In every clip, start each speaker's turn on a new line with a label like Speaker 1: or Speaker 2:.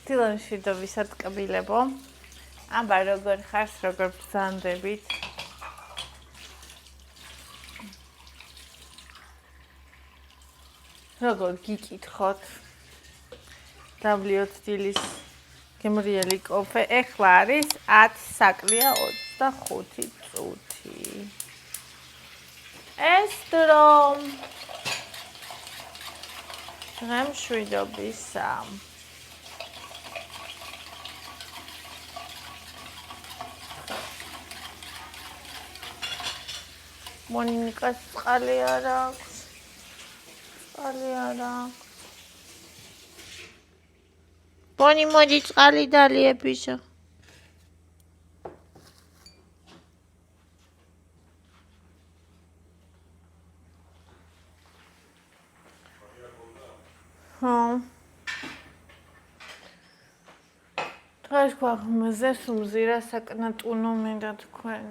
Speaker 1: დილონში და ვისადკბილებო. აბა როგორ ხარს, როგორ ბრძანდებით? როგორ გიკითხოთ? დავლიოთ დილის გემრიელი კოფე. ეხლა არის 10 საკლია 25 წუთი. ეს დრო მშვიდობისა. მონიკას წყალი არ აქვს. წყალი არ აქვს. ბონი მოდი წყალი დალიებიშო. დღეს გვაღმაზე სუმზირა საკნატუნო მინდა თქვენ.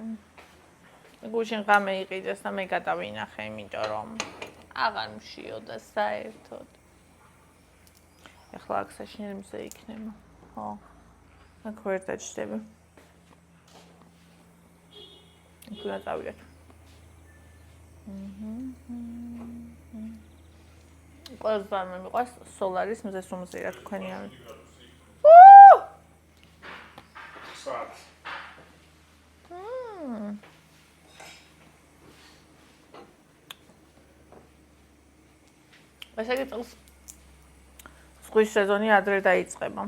Speaker 1: გუშინ ღამე იყიდეს და მე გადავინახე, იმიტომ რომ აღარ მშიოდა საერთოდ. ეხლა აქ საშინელზე იქნება. ხო. აქ ვერ დაჭდები. იქნა წავიდეთ. ყველგან მე მიყვარს სოლარის მზე სუმზირა თქვენი არის.
Speaker 2: Sad.
Speaker 1: ესე იგი წელს ზღვის სეზონი ადრე დაიწყება.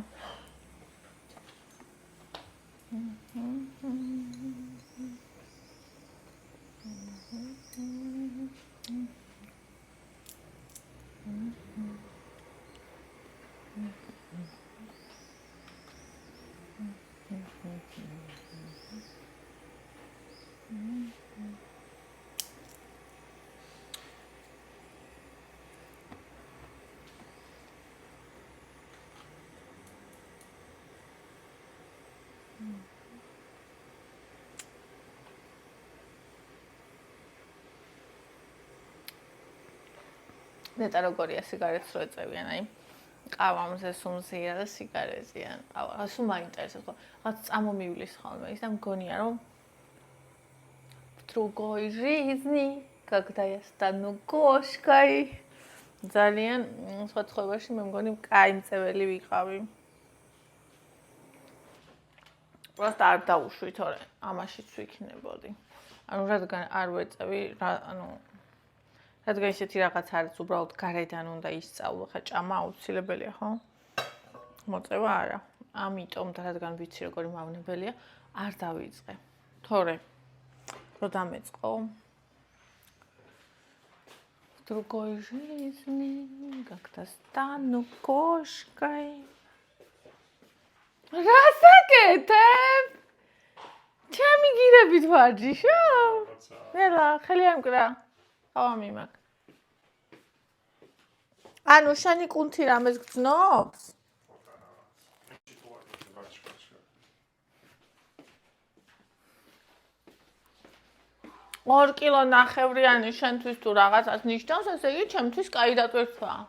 Speaker 1: ნეტა როგორია სიგარეტს რო ეწევიან, აი ყავამზე სუმზია და სიგარეტიან. ყავა, სულ მაინტერესებს ხო? რაღაც წამომივლის ხოლმე ის და მგონია რომ другой жизни, когда я стану кошкой. ძალიან სხვადასხვაში მე მგონი კაი მწეველი ვიყავი. просто არ დაუშვი, თორე ამაშიც ვიქნებოდი. ანუ რადგან არ ვეწევი, რადგან ისეთი რაღაც არის, უბრალოდ გარედან უნდა ისწავლო, ხა ჭამა აუცილებელია, ხო? მოწევა არა. ამიტომ და რადგან ვიცი როგორი მავნებელია, არ დავიწყე. თორე რო დამეწყო. Другой жизни, как-то стану кошкой. Расакетებ? ჩემი გირებით ვარჯიშო? ნელა, ხელი ამკრა. ავამი მაგ. ანუ შენი კუნთი რამეს გძნობს? 2 კილო ნახევრიანი შენთვის თუ რაღაცას ნიშნავს, ესე იგი ჩემთვის კაი დატვირთვაა.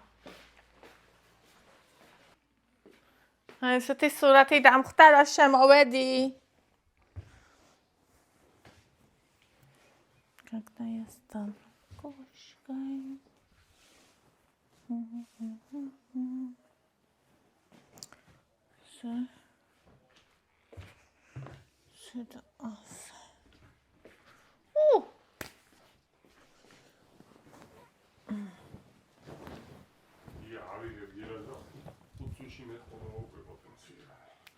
Speaker 1: აი ესეთი სურათი დამხვდა რა შემოვედი. Когда я стану кошкой. Сюда.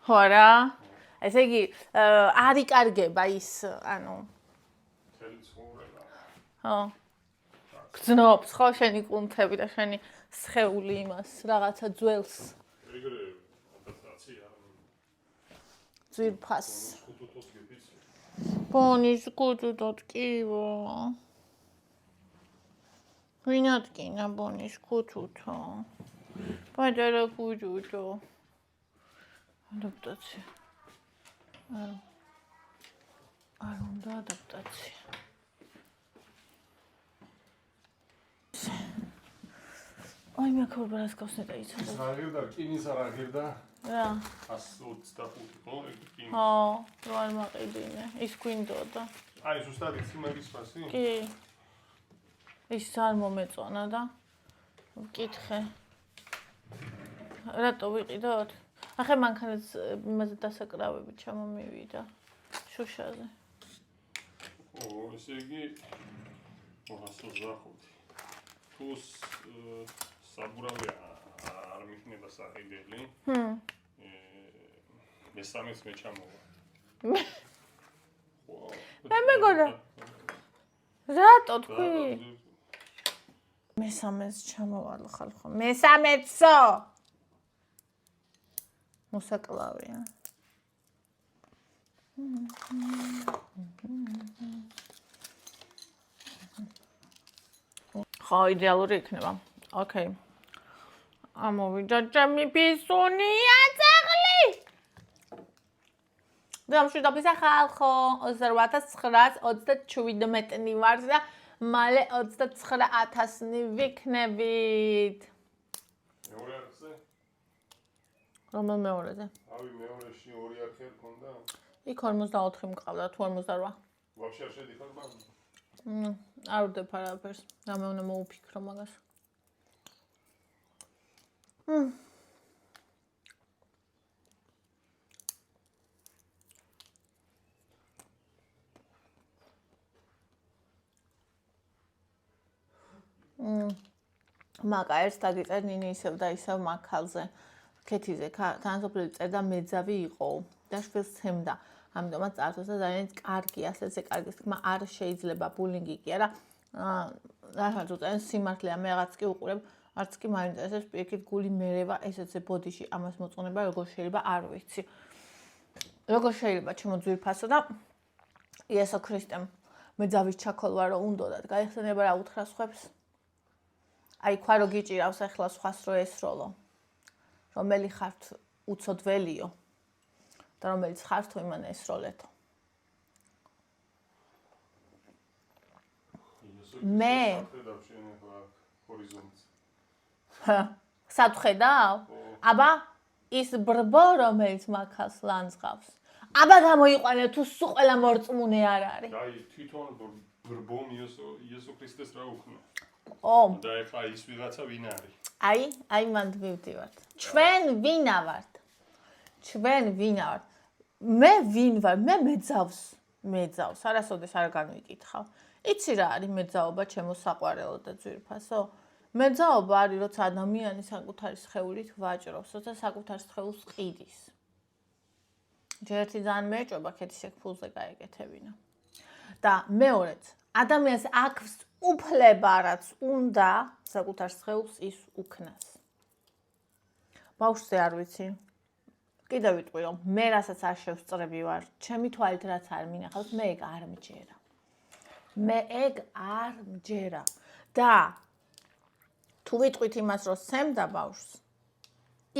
Speaker 1: ხო რა. ესე იგი არ იკარგება ის, ანუ ხო. გძნობს ხო შენი კუნთები და შენი სხეული იმას რაღაცა ძველს. ძვირფას. ბონის კუთუთოთ კივო. ვინადგინა ბონის კუთუთო. პატარა კუთუთო. ადაპტაცია. არ უნდა ადაპტაცია. აი მე ქორბარას გავსნე და იცოდა.
Speaker 2: ის აღირდა, რკინის არ აღირდა.
Speaker 1: რა.
Speaker 2: 125 ხო? რკინი.
Speaker 1: ხო, რო არ მაყიდინე. ის გვინდოდა.
Speaker 2: აი, ზუსტად იცი მაგის ფასი?
Speaker 1: კი. ის არ მომეწონა და ვკითხე. რატო ვიყიდოთ? ახლა მანქანაც იმაზე დასაკრავები ჩამომივიდა. შუშაზე.
Speaker 2: ო, ესე იგი 225. თუ საბურავი არ მიქნება საყიდელი. მესამეც მე ჩამოვა.
Speaker 1: მე მეგონა. რატო თქვი? მესამეც ჩამოვალ ხალხო. მესამეცო. მოსაკლავია. ხო, იდეალური იქნება. ოკეი. ამოვიდა ჩემი პისუნია ძაღლი. დამშვიდობისა ხალხო, 28927-ნი ვარ და მალე 29000-ნი ვიქნებით.
Speaker 2: მეორე არხზე?
Speaker 1: რომელ მეორეზე?
Speaker 2: ავი მეორეში 2 არხი არ ქონდა?
Speaker 1: იქ 54 მყავდა, თუ 48.
Speaker 2: ვაფშე არ შედიხარ მაგ?
Speaker 1: არ ვდებ არაფერს. რამე უნდა მოუფიქრო მაგას. მაკა ერთს დაგიწერ ნინი ისევ და ისევ მაქალზე. ქეთიზე თანასოფლელი წერდა მეძავი იყო და შვილს ცემდა. ამიტომაც წარსულს და ძალიან კარგი, ასეზე კარგი თქმა არ შეიძლება ბულინგი კი არა. რაღაც უწენ სიმართლეა, მე რაღაც კი უყურებ, არც კი მაინტერესებს პირიქით გული მერევა ესეცე ბოდიში ამას მოწონება როგორ შეიძლება არ ვიცი. როგორ შეიძლება ჩემო ძვირფასო და იესო ქრისტემ მეძავის ჩაქოლვა რომ უნდოდათ გაიხსენება რა უთხრა სხვებს. აი ხვა რო გიჭირავს ახლა სხვას რო ესროლო. რომელი ხართ უცოდველიო და რომელიც ხართ იმან ესროლეთო. მე სად ხედავ? აბა ის ბრბო რომელიც მაქას ლანძღავს. აბა გამოიყვანე თუ სულ ყველა მორწმუნე არ არის.
Speaker 2: აი თვითონ ბრბომ იესო ქრისტეს რა უხნა.
Speaker 1: ო
Speaker 2: და ეხლა ის ვიღაცა ვინ არის?
Speaker 1: აი მანდ მივდივართ. ჩვენ ვინა ვართ? ჩვენ ვინა ვართ? მე ვინ ვარ? მე მეძავს. არასოდეს არ განვიკითხავ. იცი რა არის მეძაობა ჩემო საყვარელო და ძვირფასო? მეძაობა არის როცა ადამიანი საკუთარი სხეულით ვაჭრობს, როცა საკუთარ სხეულს ყიდის. ჯერთი ძალიან მეჭობა ქეთის ეგ ფულზე გაეკეთებინა. და მეორეც, ადამიანს აქვს უფლება რაც უნდა საკუთარ სხეულს ის უქნას. ბავშვზე არ ვიცი. კიდევ ვიტყვი რომ მე რასაც არ შევსწრები ვარ, ჩემი თვალით რაც არ მინახავს, მე ეგ არ მჯერა. მე ეგ არ მჯერა. და თუ ვიტყვით იმას რომ სცემდა ბავშვს,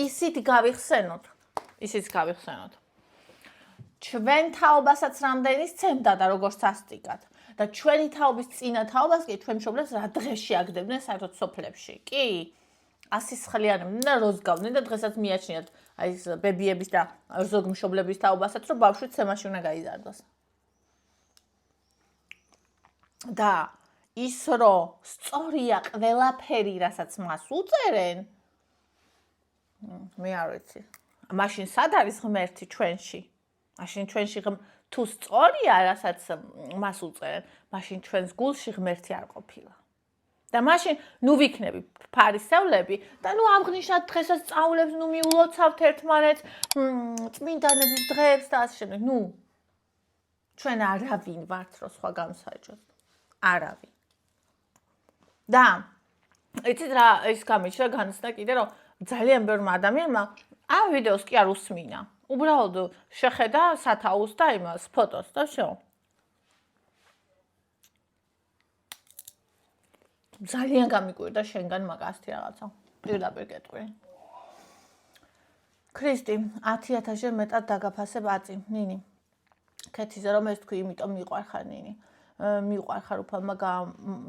Speaker 1: ისიც გავიხსენოთ. ჩვენ თაობასაც რამდენი სცემდა და როგორ სასტიკად. და ჩვენი თაობის წინა თაობას კი ჩვენ მშობლებს რა დღეში აგდებდნენ საერთოდ სოფლებში. კი, 100 სხლიანებდნენ და როზგავდნენ და დღესაც მიაჩნიათ აი ეს ბებიების და ზოგ მშობლების თაობასაც რომ ბავშვი ცემაში უნდა გაიზარდოს. და ის რომ სწორია ყველაფერი რასაც მას უწერენ მე არ ვიცი. მაშინ სად არის ღმერთი ჩვენში? მაშინ ჩვენში თუ სწორია რასაც მას უწერენ, მაშინ ჩვენს გულში ღმერთი არ ყოფილა. და მაშინ ნუ ვიქნები ფარისევლები და ნუ აღნიშნათ დღესაც სწავლებს, ნუ მიულოცავთ ერთმანეთს, წმინდანების დღეებს და ასე შემდეგ. ნუ ჩვენ არავინ ვართ რომ სხვა გამსაჯოთ. არავინ. და იცით რა ის გამიჩნდა განცდა კიდე რომ ძალიან ბევრმა ადამიანმა ამ ვიდეოს კი არ უსმინა. უბრალოდ შეხედა სათაუს და იმას ფოტოს და შო. ძალიან გამიკვირდა შენგან მაგასთი რაღაცა. პირდაპირ გეტყვი. ქრისტი 10000-ზე მეტად დაგაფასებ აწი, ნინი. ქეთიზე რომ ეს თქვი, იმიტომ მიყვარხარ ნინი. მიყვარხარ უფალმა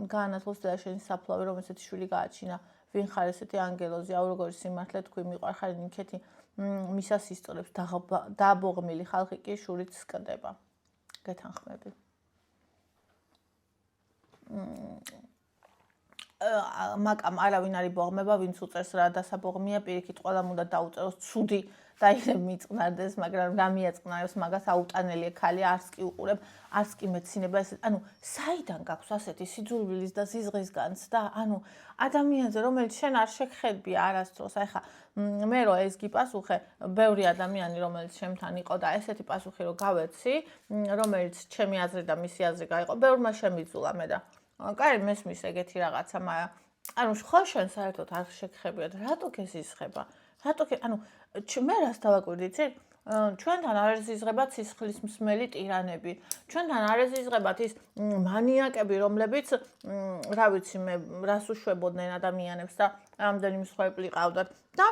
Speaker 1: გაანათლოს და შენი საფლავი რომ ესეთი შვილი გააჩინა. ვინ ხარ ესეთი ანგელოზი, აუ როგორი სიმართლე თქვი, მიყვარხარ ნიქეთი, მისას ისწორებს დაბოღმილი ხალხი კი შურით სკდება. გეთანხმები. მაკამ არავინ არის ბოღმება, ვინც უწერს რა დასაბოღმია, პირიქით ყველამ უნდა დაუწეროს ცუდი და იქნებ მიწყნარდეს, მაგრამ რა მიაწყნარებს მაგას აუტანელი ხალი არც კი უყურებ, არც კი მეცინება ეს, ანუ საიდან გაქვს ასეთი სიძულვილის და ზიზღის განცდა, ანუ ადამიანზე, რომელიც შენ არ შეგხედბი არასდროს, აი ხა მე რო ეს გიპასუხე, ბევრი ადამიანი, რომელიც შემთან იყო და ესეთი პასუხი რო გავეცი, რომელიც ჩემი აზრი და მისი აზრი გაიყო, ბევრმა შემიძულა მე და კაი, მესმის ეგეთი რაღაცა, მაგრამ ანუ ხო შენ საერთოდ არ შეგხებიათ, რატო გეზიზღება? რატო ანუ მე რას დავაკვირდი, იცი? ჩვენთან არ ეზიზღება ცისხლის მსმელი ტირანები. ჩვენთან არ ეზიზღებათ ის მანიაკები, რომლებიც რა ვიცი მე, რას უშვებოდნენ ადამიანებს და რამდენი მსხვერპლი ყავდათ და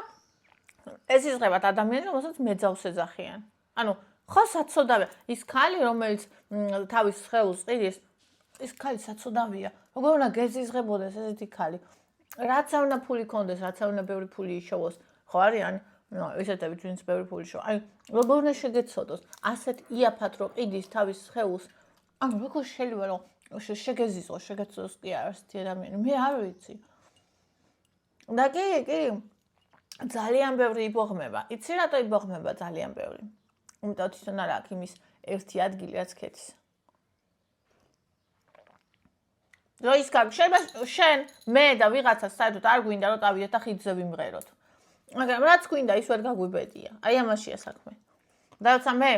Speaker 1: ეზიზღებათ ადამიანები, რომელსაც მეძავს ეძახიან. ანუ ხო საცოდავია, ის ქალი, რომელიც თავის სხეულს ყიდის, ის ქალი საცოდავია. როგორ უნდა გეზიზღებოდეს ესეთი ქალი? რაც არ უნდა ფული კონდეს, რაც არ უნდა ბევრი ფული იშოვოს. ხო არიან? ესეთები ვინც ბევრი ფული შოვა. აი, როგორ უნდა შეგეცოდოს? ასეთ იაფად რო ყიდის თავის სხეულს. ანუ როგორ შეიძლება რომ შეგეზიზღოს, შეგეცოდოს კი არასეთი ადამიანი. მე არ ვიცი. და კი, ძალიან ბევრი იბოღმება. იცი რატო იბოღმება ძალიან ბევრი? იმიტომ თვითონ არა აქვს იმის ერთი ადგილი რაც ქეთის. რო ის შეიძლება შენ, მე და ვიღაცა საერთოდ არ გვინდა რომ დავიდეთ და ხიდზე ვიმღეროთ. მაგრამ რაც გვინდა ის ვერ გაგვიბედია. აი ამაშია საქმე. და როცა მე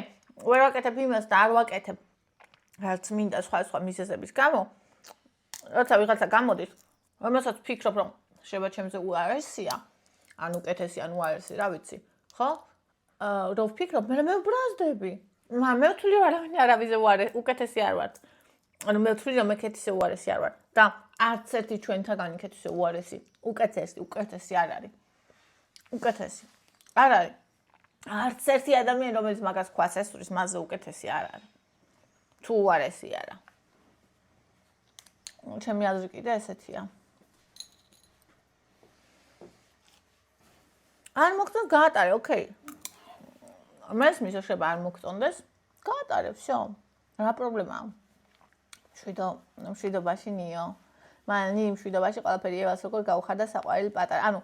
Speaker 1: ვერ ვაკეთებ იმას და არ ვაკეთებ რაც მინდა სხვა მიზეზების გამო, როცა ვიღაცა გამოდის, რომელსაც ვფიქრობ რომ შეიძლება ჩემზე უარესია, ან უკეთესი, ან უარესი, რა ვიცი, ხო? რო ვფიქრობ, მე ვბრაზდები. მე ვთვლი რომ არავის უკეთესი არ ვარ. ანუ მე ვთვლი რომ მეკეთისე უარესი არ ვარ და არც ერთი ჩვენთაგანი კეთისე უარესი, უკეთესი არ არის. უკეთესი. არ არის. არც ერთი ადამიანი რომელიც მაგას ქვას ესვრის, მასზე უკეთესი არ არის. თუ უარესი არა. ჩემი აზრი კიდე ესეთია. არ მოგწონს გაატარე, ოკეი. მესმის შეიძლება არ მოგწონდეს, გაატარე, всё. რა პრობლემაა? მშვიდობაში ნიო. მან იმ მშვიდობაში ყველაფერი ევას როგორ გაუხარდა საყვარელი პატარა. ანუ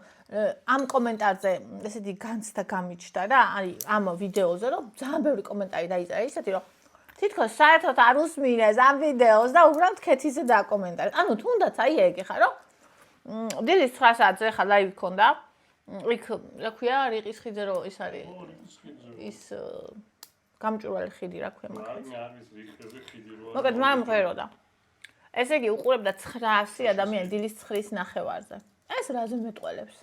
Speaker 1: ამ კომენტარზე ესეთი განცდა გამიჩნდა რა, არის ამ ვიდეოზე, რომ ძალიან ბევრი კომენტარი დაიწერა ისეთი, რომ თითქოს საერთოდ არ უსმინეს ამ ვიდეოს და უბრალოდ ქეთიზე დააკომენტარეს. ანუ თუნდაც აი ეგ ხა რომ დილის 9 საათზე ხა ლაივი ქონდა. იქ რა ქვია, რიყის ხიდზე რო ის არის. ის გამჭვირვალე ხიდი რა ქვია მაგას.
Speaker 2: არის რიხეზე ხიდი რო.
Speaker 1: მოგეთ მაგრამ მღეროდა. ესე იგი უყურებდა 900 ადამიანი დილის 9-ის ნახევარზე. ეს რაზე მეტყველებს?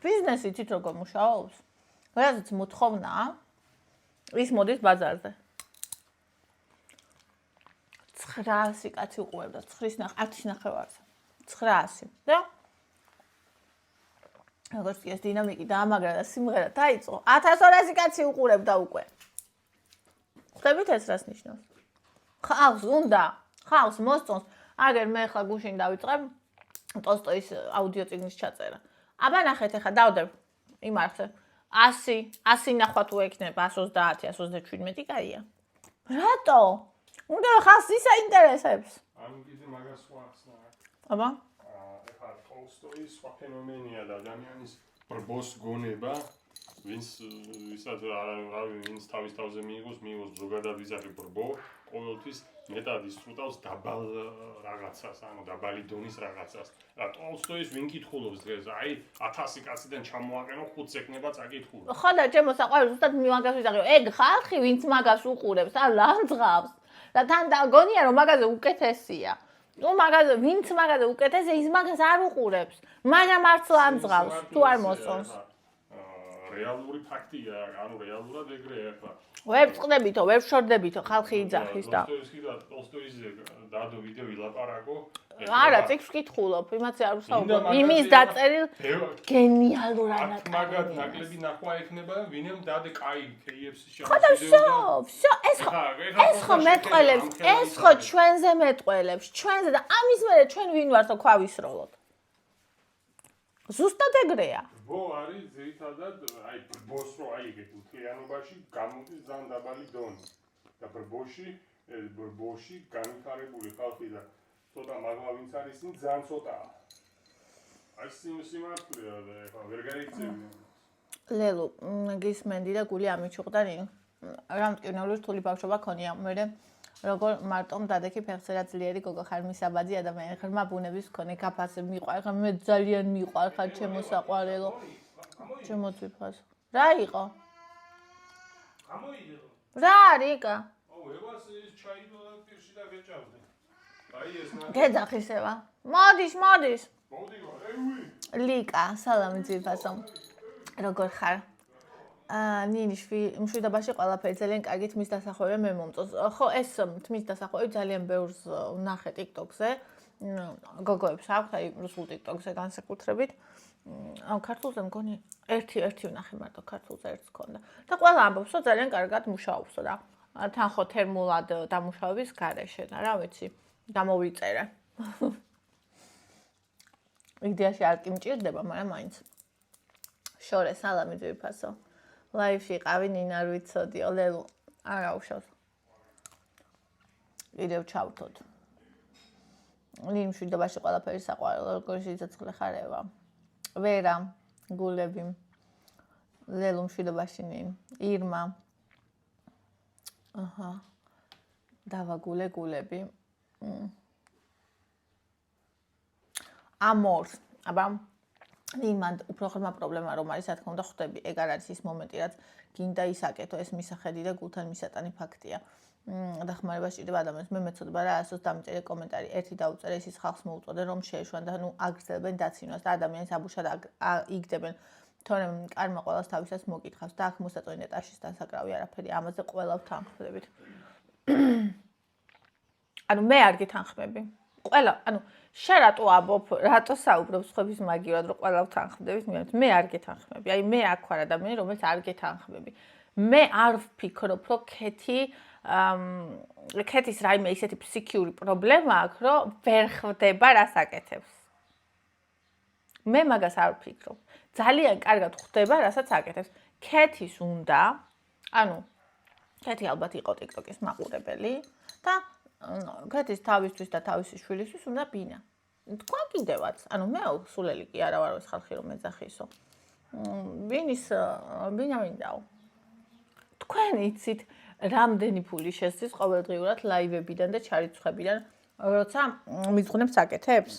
Speaker 1: ბიზნესი თვით როგორ მუშაობს? რაზეც მოთხოვნაა? ის მოდის ბაზარზე. 900 კაცი უყურებდა 10-ის ნახევარზე. 900 და როგორც კი ეს დინამიკი დაამაგრა და სიმღერა დაიწყო, 1200 კაცი უყურებდა უკვე. ხვდებით ეს რას ნიშნავს? ხალხს უნდა, ხალხს მოსწონს, აგერ მე ხლა გუშინ დავიწყებ ტოლსტოის აუდიო წიგნის ჩაწერა. აბა ნახეთ ახლა დავდებ იმ არხზე. 100 ნახვა თუ ექნება 130, 137 კაია. რატო? უნდა ხალხს ის აინტერესებს.
Speaker 2: ამ კიდე მაგას ვახსნა.
Speaker 1: აბა
Speaker 2: ეხლა ტოლსტოის სხვა ფენომენია და ადამიანის ბრბოს გონება, ვინც ვისაც ვინც თავის თავზე მიიღოს ზოგადად ვიზახი ბრბო, ყოველთვის მეტად ისწრუტავს დაბალ რაღაცას, ანუ დაბალი დონის რაღაცას. და ტოლსტოის ვინ კითხულობს დღეს, აი 1000 კაციდან ჩამოაყენო 5-ს ეკნება წაკითხულო.
Speaker 1: ხო და ჩემო საყვარელი ზუსტად მაგას ვიზახი, ეგ ხალხი ვინც მაგას უყურებს, ან ლანძღავს და თან დაგონია რომ მაგაზე უკეთესია. ნუ მაგაზე ვინც მაგაზე უკეთესია, ის მაგას არ უყურებს. მაგრამ არც ლანძღავს, თუ არ მოსწონს.
Speaker 2: რეალური ფაქტია, ანუ რეალურად ეგრეა ახლა.
Speaker 1: ვერ წყდებითო, ვერ შორდებითო, ხალხი იძახის და
Speaker 2: ტოლსტოიზე დადო ვიდეო ვილაპარაკო.
Speaker 1: არა, წიგნს ვკითხულობ, იმაზე არ ვსაუბრობ. იმის დაწერილ გენიალურ ანაკ.
Speaker 2: მაგათ ნაკლები ნახვა ექნება, ვინემ დადე კაი KFC-ში
Speaker 1: ხო და всё, ეს ხო მეტყველებს, ეს ხო ჩვენზე მეტყველებს, ჩვენზე და ამის მერე ჩვენ ვინ ვართ, ხო ქვავისროლოთ. ზუსტად ეგრეა.
Speaker 2: ბო არის ძირითადად აი ბრბოს რო აიგეთ მთლიანობაში გამოდის ძალიან დაბალი დონე. და ბრბოში განვითარებული ხალხი და ცოტა მაგლა ვინც არის ისინი ძალიან ცოტაა. აი სიმართლეა და ეხლა ვერ გაიქცევია.
Speaker 1: ლელო, გისმენდი და გული ამიჩუყდა ნინ. რა მტკივნეული რთული ბავშვობა ქონია. მე როგორ მარტომ დადექი ფეხსერა ძლიერი გოგო ხარ მისაბაძი ადამიანი ხარ მაბუნების მქონე გაფასე მიყვარ ხარ მე ძალიან მიყვარ ხარ ჩემო საყვარელო ჩემო ძვიფას რა იყო
Speaker 2: გამოიდე
Speaker 1: რა რიკა
Speaker 2: აუ ევას ის ჩაიდო და პირში და გეჭავდე აი ეს
Speaker 1: გეძახისება მოდის
Speaker 2: მოდი
Speaker 1: ლიკა სალამი ძვიფასო როგორ ხარ ნინიშვი მშვიდობაში ყველაფერი ძალიან კარგით მის დასახვევია მე მომწონს. ხო ეს თმის დასახვევი ძალიან ბევრს ვნახე TikTok-ზე. გოგოებს აქვს აი რუსულ TikTok-ზე განსაკუთრებით. ქართულზე მგონი ერთი ვნახე მარტო ქართულზე ერთს ქონდა. და ყველა ამბობს რომ ძალიან კარგად მუშაობს და თან ხო თერმულად დამუშავების გარეშე და რა ვიცი გამოვიწერე. იდეაში არ კი მჭირდება, მაგრამ მაინც. შორე სალამი ძვირფასო. ლაივში ყავი ნინა არ ვიცოდიო ლელო არა უშავს კიდევ ჩავთოთ ნინ მშვიდობაში ყველაფერი საყვარელო როგორ სიცოცხლე ხარევა ვერა გულები ლელო მშვიდობაში ნინ ირმა აჰა დავაგულე გულები ამორს აბა იმან უფრო ხმა პრობლემა რომ არის, რა თქმა უნდა, ხვდები, ეგ არ არის ის მომენტი, რაც გინდა ისაკეთო, ეს მისახედი და გულთან მისატანი ფაქტია. დახმარება სჭირდება ადამიანს. მე მეცოდება რა ასოს დამწერე კომენტარი. ერთი დაუწერე ის ხალხს მოუწოდე რომ შეეშვან და ნუ აგრძელებენ დაცინვას და ადამიანს აბუშად იგდებენ. თორემ კარმა ყველას თავისას მოკითხავს და აქ მოსაწონი ტაშის დასაკრავი არაფერი, ამაზე ყველა ვთანხმდებით. ანუ მე არ გითანხმები. ყველა, ანუ შენ რატო აბობ, რატო საუბრობ სხვების მაგივრად, რომ ყველა ვთანხმდებით, მე არ გეთანხმები. აი მე აქ ვარ ადამიანი, რომელიც არ გეთანხმები. მე არ ვფიქრობ, რომ ქეთის რაიმე ისეთი ფსიქიური პრობლემა აქვს, რომ ვერ ხვდება რას აკეთებს. მე მაგას არ ვფიქრობ. ძალიან კარგად ხვდება, რასაც აკეთებს. ქეთის უნდა, ანუ ქეთი ალბათ იყო TikTok-ის მაყურებელი და ქეთის თავისთვის და თავისი შვილისთვის უნდა ბინა. თქვა კიდევაც, ანუ მე სულელი კი არა ვარ ეს ხალხი რომ ეძახისო. ბინა მინდაო. თქვენ იცით რამდენი ფული შესდის ყოველდღიურად ლაივებიდან და ჩარიცხვებიდან, როცა მიზღვნებს აკეთებს?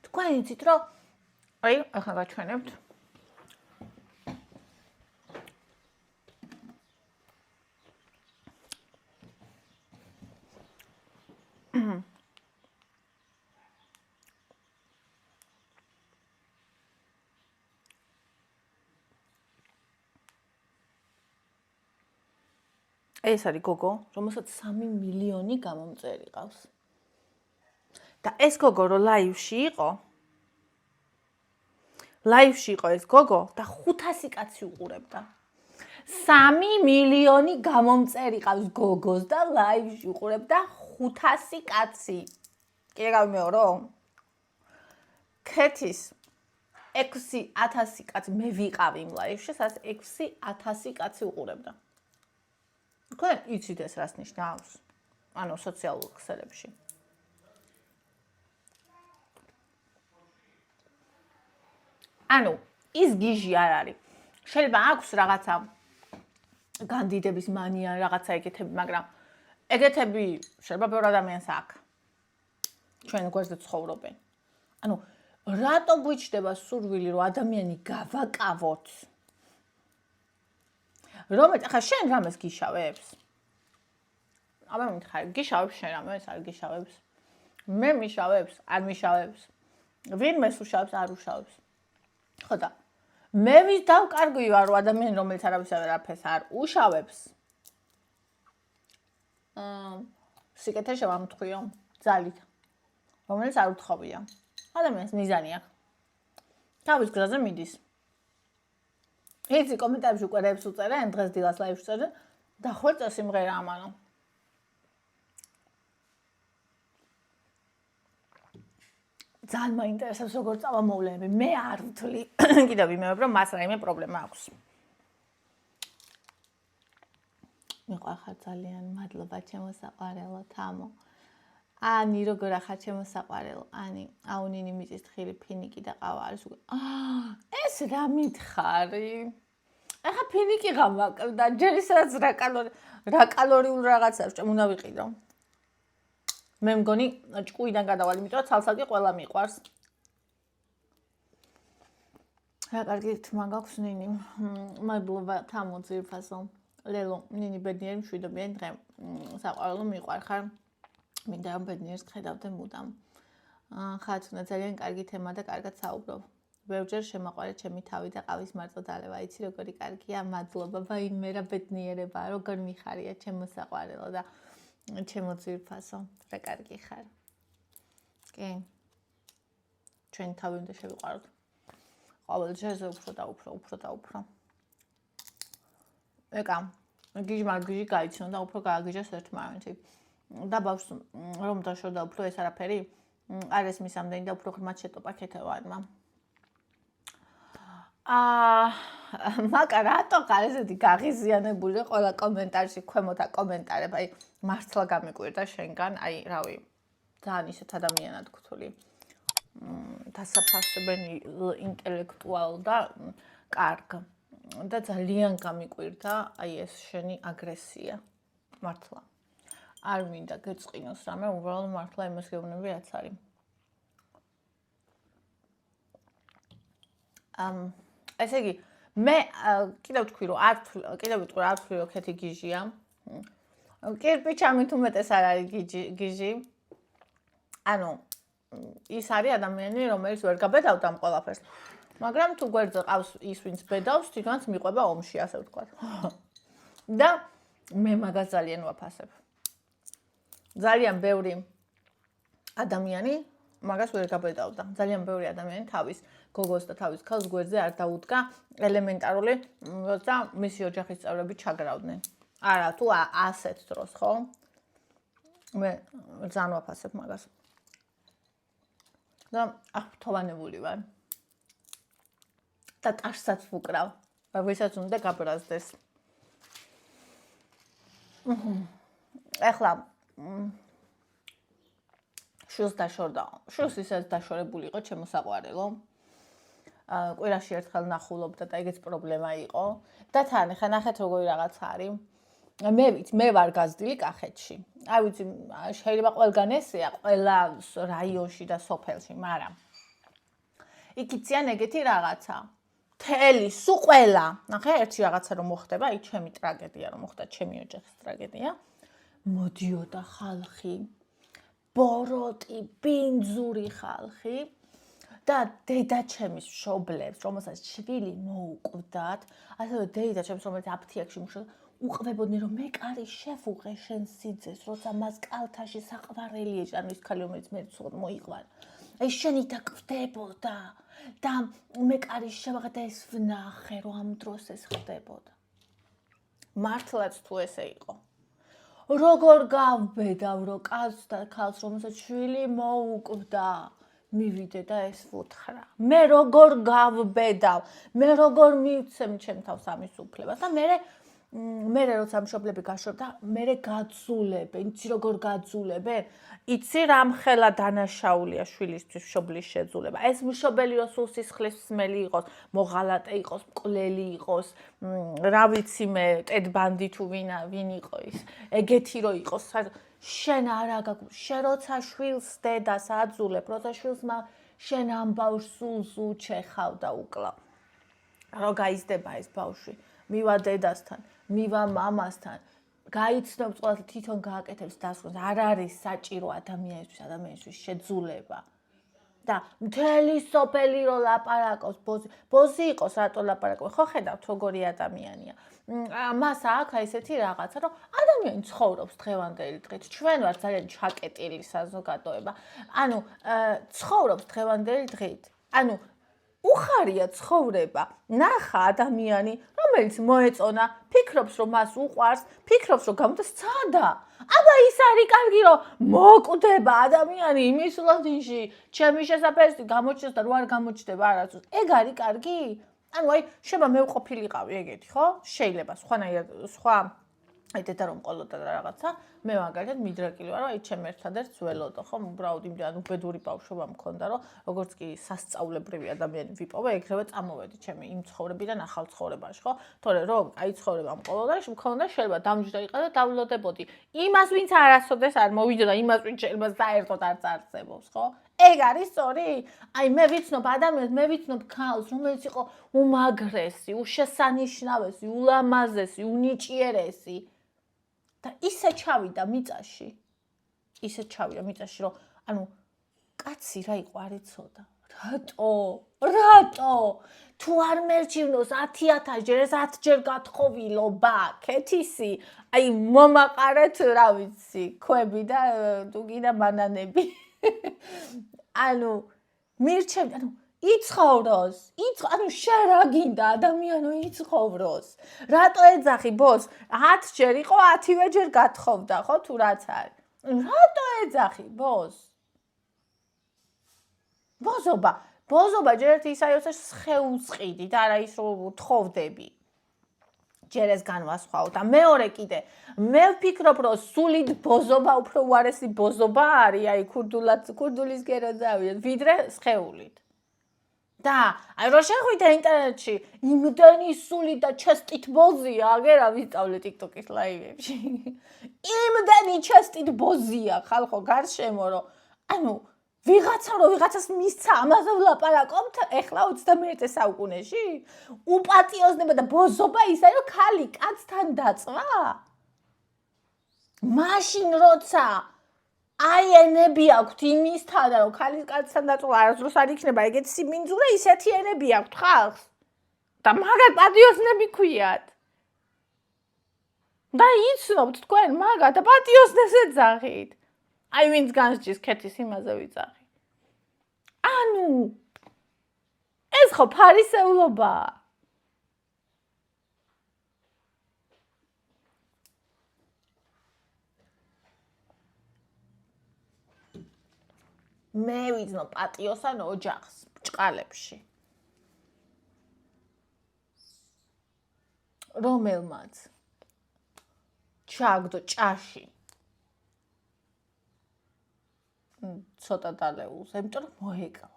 Speaker 1: თქვენ იცით რომ აი, ახლა გაჩვენებთ. ეს არის გოგო, რომელსაც 3 მილიონი გამომწერი ყავს. და ეს გოგო რო ლაივში იყო ეს გოგო და 500 კაცი უყურებდა. 3 მილიონი გამომწერი ყავს გოგოს და ლაივში უყურებდა 500 კაცი. კიდე გავიმეორო? ქეთის 6000 კაცი მე ვიყავი იმ ლაივში, სადაც 6000 კაცი უყურებდა. თქვენ იცით ეს რას ნიშნავს? ანუ სოციალურ ქსელებში. ანუ ის გიჟი არ არის. შეიძლება აქვს რაღაცა განდიდების მანია, რაღაცა ეგეთები, მაგრამ ეგეთები შეიძლება ბევრ ადამიანს აქვს. ჩვენ გვერდზე ცხოვრობენ. ანუ რატო გვიჩნდება სურვილი რომ ადამიანი გავაკავოთ? რომელიც ახლა შენ რამეს გიშავებს? აბა მითხარი, გიშავებს შენ რამეს, არ გიშავებს? მე მიშავებს, არ მიშავებს? ვინმეს უშავებს, არ უშავებს? ხო და მე ვის დავკარგვი ვარ რომ ადამიანი რომელიც არაფერს არ უშავებს? სიკეთე შევამთხვიო, ძალით. რომელიც არ უთხოვია. ადამიანს მიზანი აქვს. თავის გზაზე მიდის. იცი კომენტარებში უკვე რეებს უწერენ, დღეს დილას ლაივში წერენ და ხოლმე სიმღერა ამანო. ძალიან მაინტერესებს როგორ წავა მოვლენები. მე არ ვთვლი კიდევ ვიმეორებ რომ მას რაიმე პრობლემა აქვს. მიყვარხარ ძალიან, მადლობა ჩემო საყვარელო თამო. Ani როგორ ახარ ჩემო საყვარელო, Ani, აუნინი მიწის თხილი ფინიკი და ყავა არის უკვე. ეს რა მითხარი? ახლა ფინიკი გამაკდა, ჯერ ისაც რა კალორიულ რაღაცას უნდა ვიყიდო. მე მგონი ჭკუიდან გადავალ, იმიტომ რომ ცალსაკი ყველა მიყვარს. რა კარგი თმა გაქვს ნინი. მადლობა თამო ძირფასო. ლელო, ნინი ბედნიერი მშვიდობიანი დღე. საყვარელო მიყვარხარ. მინდა რომ ბედნიერს გხედავდე მუდამ. ხაჩნა ძალიან კარგი თემა და კარგად საუბრობ. ბევრჯერ შემაყვარე ჩემი თავი და ყავის მარტო დალევა. იცი როგორი კარგია, მადლობა. ვაიმე რა ბედნიერება, როგორ მიხარია ჩემო საყვარელო და ჩემო ძირფასო. რა კარგი ხარ. კი. ჩვენ თავი უნდა შევიყვაროთ. ყოველ ჯერზე უფრო და უფრო. ეკა, გიჟი გაიცნო და უფრო გააგიჟეს ერთმანეთი. და ბავშვს რომ დაშორდა უფრო ეს არაფერი არ ეს მისამდენი და უფრო ღრმად შეტყობა ქეთევანმა. მაკა რატო ხარ ესეთი გაღიზიანებული ყველა კომენტარში ქვემოთ აკომენტარებ, აი მართლა გამიკვირდა შენგან, აი რავი, ძალიან ისეთ ადამიანად გთვლი. დასაფასებელი ინტელექტუალ და კარგ და ძალიან გამიკვირდა აი ეს შენი აგრესია. მართლა. არ მინდა გეწყინოს რამე, უბრალოდ მართლა იმას გეუბნები რაც არის. ესე იგი, მე კიდევ ვთქვი რომ არ ვთქვი რომ ქეთი გიჟია. კირპიჩამით უმეტეს არ არის გიჟი. ანუ ის არის ადამიანი, რომელიც ვერ გაბედავდა ამ ყველაფერს. მაგრამ თუ გვერდზე ყავს ის, ვინც ბედავს, თვითონაც მიყვება ომში, ასე ვთქვათ. და მე მაგას ძალიან ვაფასებ. ძალიან ბევრი ადამიანი მაგას ვერ გაბედავდა. ძალიან ბევრი ადამიანი თავის გოგოს და თავის ქალს გვერდზე არ დაუდგა ელემენტარული, როცა მისი ოჯახის წევრები ჩაგრავდნენ. არა, თუ ასეთ დროს, ხო? მე ძალიან ვაფასებ მაგას. და აღფრთოვანებული ვარ. და ტაშსაც ვუკრავ, ვისაც უნდა გაბრაზდეს. ეხლა შულს დაშორდა. შულს ისაც დაშორებული იყო ჩემო საყვარელო. კვირაში ერთხელ ნახულობდა და ეგეც პრობლემა იყო. და თან ხა ნახეთ როგორი რაღაც არის. მე ვარ გაზრდილი კახეთში. აი ვიცი, შეიძლება ყველგან ესეა, ყველა რაიონში და სოფელში, მაგრამ იქიციან ეგეთი რაღაცა. თელი, სულ ყველა. ნახე, ერთი რაღაცა რომ მოხდება, აი ჩემი ტრაგედია რომ მოხდა, ჩემი ოჯახის ტრაგედია. მოდიოდა ხალხი, ბოროტი, ბინძური ხალხი და დედაჩემის მშობლებს, რომელსაც შვილი მოუკვდათ, ასევე დედაჩემს, რომელიც აფთიაქში მუშაობდა, უყვებოდნენ რომ მე კარი შევუღე შენ სიძეს, როცა მას კალთაში საყვარელი ეჭ, ანუ ის ქალი, რომელიც მე მოიყვანა. აი შენი დაკვდებოდა და მე კარი შევაღე და ეს ვნახე, რომ ამ დროს ეს ხდებოდა. მართლაც თუ ესე იყო. როგორ გავბედავ რო კაცს და ქალს რომელსაც შვილი მოუკვდა მივიდე და ეს ვუთხრა მე როგორ გავბედავ მე როგორ მივცემ ჩემ თავს ამის უფლებას და მე როცა მშობლები გაშორდა მე გაძულებენ იცი როგორ გაძულებენ იცი რამხელა დანაშაულია შვილისთვის მშობლის შეძულება ეს მშობელი რო სულ სისხლის მსმელი იყოს მოღალატე იყოს მკვლელი იყოს რა ვიცი მე ტედბანდი თუ ვინ იყო ის ეგეთი რო იყოს შენ არა შენ როცა შვილს დედას აძულებ როცა შვილს შენ ამ ბავშვს სულს უჩეხავ და უკლავ რო გაიზრდება ეს ბავშვი მივა დედასთან მივა მამასთან გაიცნობს ყველა თვითონ გააკეთებს დასკვნას არ არის საჭირო ადამიანისთვის შეძულება და მთელი სოფელი რო ლაპარაკობს ბოზი იყოს რატო ლაპარაკობს ხო ხედავთ როგორი ადამიანია მას აქვს ესეთი რაღაცა რომ ადამიანი ცხოვრობს დღევანდელი დღით ჩვენ ვართ ძალიან ჩაკეტილი საზოგადოება ანუ ცხოვრობს დღევანდელი დღით ანუ უხარია ცხოვრება ნახა ადამიანი რომელიც მოეწონა ფიქრობს რომ მას უყვარს ფიქრობს რომ გამოდის ცადა აბა ის არის კარგი რომ მოკვდება ადამიანი იმის ლოდინში, ჩემი შესაძლებელი გამოჩნდეს და რო არ გამოჩნდება არასდროს. ეგ არის კარგი? ანუ აი შეიძლება მე ვყოფილიყავი ეგეთი, ხო? შეიძლება სხვანაირად სხვა აი დედა რომ ყოლოდა და რაღაცა, მე მაგალითად მიდრეკილი ვარ, აი ჩემ ერთადერთს ველოდო, ხო? უბრალოდ იმდენ უბედური ბავშვობა მქონდა, რომ როგორც კი სასწაულებრივი ადამიანი ვიპოვე, ეგრევე წამოვედი ჩემი იმ ცხოვრებიდან ახალ ცხოვრებაში, ხო? თორე რომ აი ცხოვრება მყოლოდა, მქონდა შეიძლება დამჯდა იყავ და დავლოდებოდი. იმას ვინც არასოდეს არ მოვიდოდა, იმას ვინც შეიძლება საერთოდ არ წარწებობს, ხო? ეგ არის სწორი? აი მე ვიცნობ ადამიანს, მე ვიცნობ ქალს, რომელიც იყო უმაგრესი, უშესანიშნავესი, ულამაზესი, უნიჭიერესი. და ისე ჩავიდა მიწაში. ისე ჩავიდა მიწაში, რომ ანუ კაცი რა იყო არ იცოდა. რატო? თუ არ მერჩივნოს 10,000 ჯერ, 10 ჯერ გათხოვილობა, ქეთისი, აი მომაყარეთ, რა ვიცი, ქვები და ტუგი და ბანანები. ანუ მირჩევი, ანუ იცხოვროს, ანუ შენ რა გინდა ადამიანო იცხოვროს. რატო ეძახი ბოს? 10 ჯერ იყო 10-ვე ჯერ გათხოვდა, ხო თუ რაც არის. რატო ეძახი ბოს? ბოზობა ჯერ ერთი ის არის, რომ სხეულს ყიდი და არა ის რომ თხოვდები. ჯერ ეს განვასხვაო და მეორე კიდე მე ვფიქრობ რომ სულით ბოზობა უფრო უარესი ბოზობა არის აი ქურდულის გეროძავია ვიდრე სხეულით და აი რო შეხვიდე ინტერნეტში იმდენი სული და ჩესტით ბოზია აგერა ვისწავლე TikTok-ის ლაივებში იმდენი ჩესტით ბოზია ხალხო გარშემო რომ ანუ ვიღაცას მისცა ამაზე ვლაპარაკობთ ეხლა 21 საუკუნეში უპატიოსნება და ბოზობა ის არის რომ ქალი კაცთან დაწვა მაშინ როცა აი ენები აქვთ იმისთან რომ ქალის კაცთან დაწვა არასდროს არ იქნება ეგეთ სიმინძურე ისეთი ენები აქვთ ხალხს და მაგათ პატიოსნები ქვიათ და იცნობთ თქვენ მაგათ და პატიოსნებს ეძახით აი ვინც განსჯის ქეთის იმაზე ვიძახი. ანუ ეს ხო ფარისეულობაა. მე ვიძნობ პატიოსან ოჯახს ბჭყალებში. რომელმაც ჩააგდო ჭაში. ცოტა დალეულს, იმიტომ რომ მოეკლა.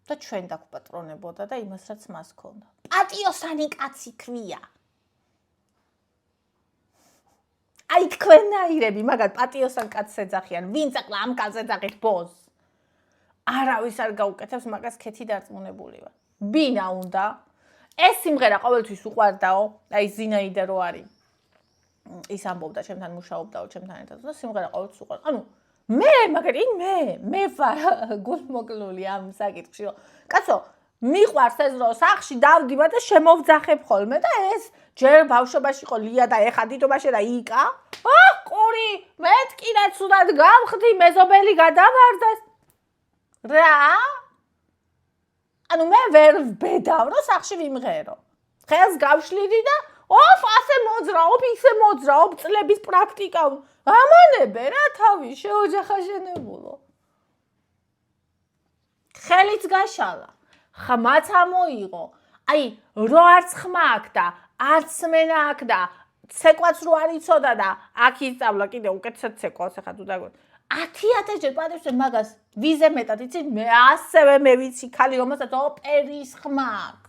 Speaker 1: და ჩვენ დაგვპატრონებოდა და იმას რაც მას ჰქონდა. პატიოსანი კაცი ქვია. აი თქვენაირები, მაგათ პატიოსან კაცს ეძახიან, ვინც ახლა ამ კაცს ეძახით ბოს. არავის არ გაუკეთებს მაგას ქეთი დარწმუნებული ვარ. ბინა უნდა. ეს სიმღერა ყოველთვის უყვარდაო, აი ზინაიდე რო არის. ის ამბობდა ჩემთან მუშაობდაო ჩემთან ერთად და სიმღერა ყოველთვის უყვარდა. ანუ მე ვარ გულმოკლული ამ საკითხში რომ კაცო მიყვარს ეს რომ სახში დავდივა და შემოვძახებ ხოლმე და ეს ჯერ ბავშვობაში იყო ლია და ეხა დიდობაში და იკა ყური მეთკინა ცუდად გავხდი მეზობელი გადავარდეს რა ანუ მე ვერ ვბედავ რომ სახში ვიმღერო ხელს გავშლიდი და ასე მოძრაობ ისე მოძრაობ წლების პრაქტიკა ამანებე რა თავი შეოჯახაშენებულო ხელიც გაშალა ხმაც ამოიღო აი რო არც ხმა აქ და არც სმენა აქ და ცეკვაც რო არ იცოდა და აქ ისწავლა კიდე უკეთესად ცეკვას ახლა თუ დაგვი 10,000 ჯერ პატივს მაგას ვიზე მეტად იცი მე ასევე მე ვიცი ქალი რომელსაც ოპერის ხმა აქვს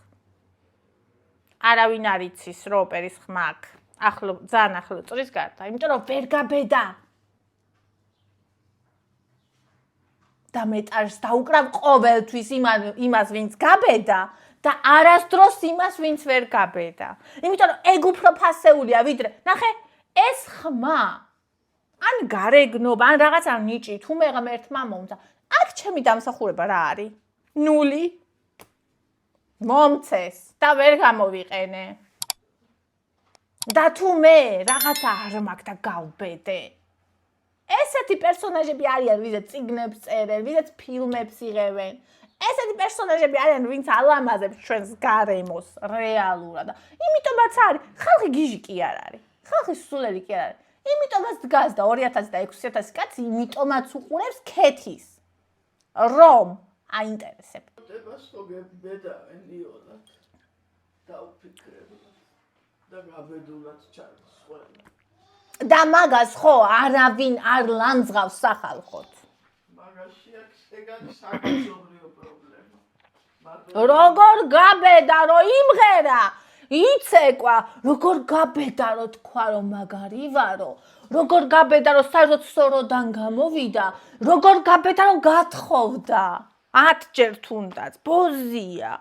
Speaker 1: არავინ არ იცის რო ოპერის ხმა აქვს ახლო ძალიან ახლო წრის გარდა იმიტომ რომ ვერ გაბედა და მეტარს დაუკრავ ყოველთვის იმას ვინც გაბედა და არასდროს იმას ვინც ვერ გაბედა იმიტომ რომ ეგ უფრო ფასეულია ვიდრე ნახე ეს ხმა ან გარეგნობა ან რაღაცა ნიჭი თუ მე ღმერთმა მომცა აქ ჩემი დამსახურება რა არის 0 მომცეს და ვერ გამოვიყენე და თუ მე რაღაცა არ მაქვს და გავბედე ესეთი პერსონაჟები არიან ვიზეთ წიგნებს წერენ ვიზეთ ფილმებს იღებენ ესეთი პერსონაჟები არიან ვინც ალამაზებს ჩვენს გარემოს რეალურად და იმიტომაც არის ხალხი გიჟი კი არ არის ხალხი სულელი კი არ არის იმიტომაც დგას და 2000 და 6000 კაცი იმიტომაც უყურებს ქეთის. რომ აინტერესებს. და მაგას ხო არავინ არ ლანძღავს სახალხოდ. როგორ გაბედა რომ იმღერა იცეკვა, როგორ გაბედა რომ თქვა რომ მაგარი ვარო, როგორ გაბედა რომ საერთოდ სოროდან გამოვიდა, როგორ გაბედა რომ გათხოვდა 10 ჯერ თუნდაც ბოზია.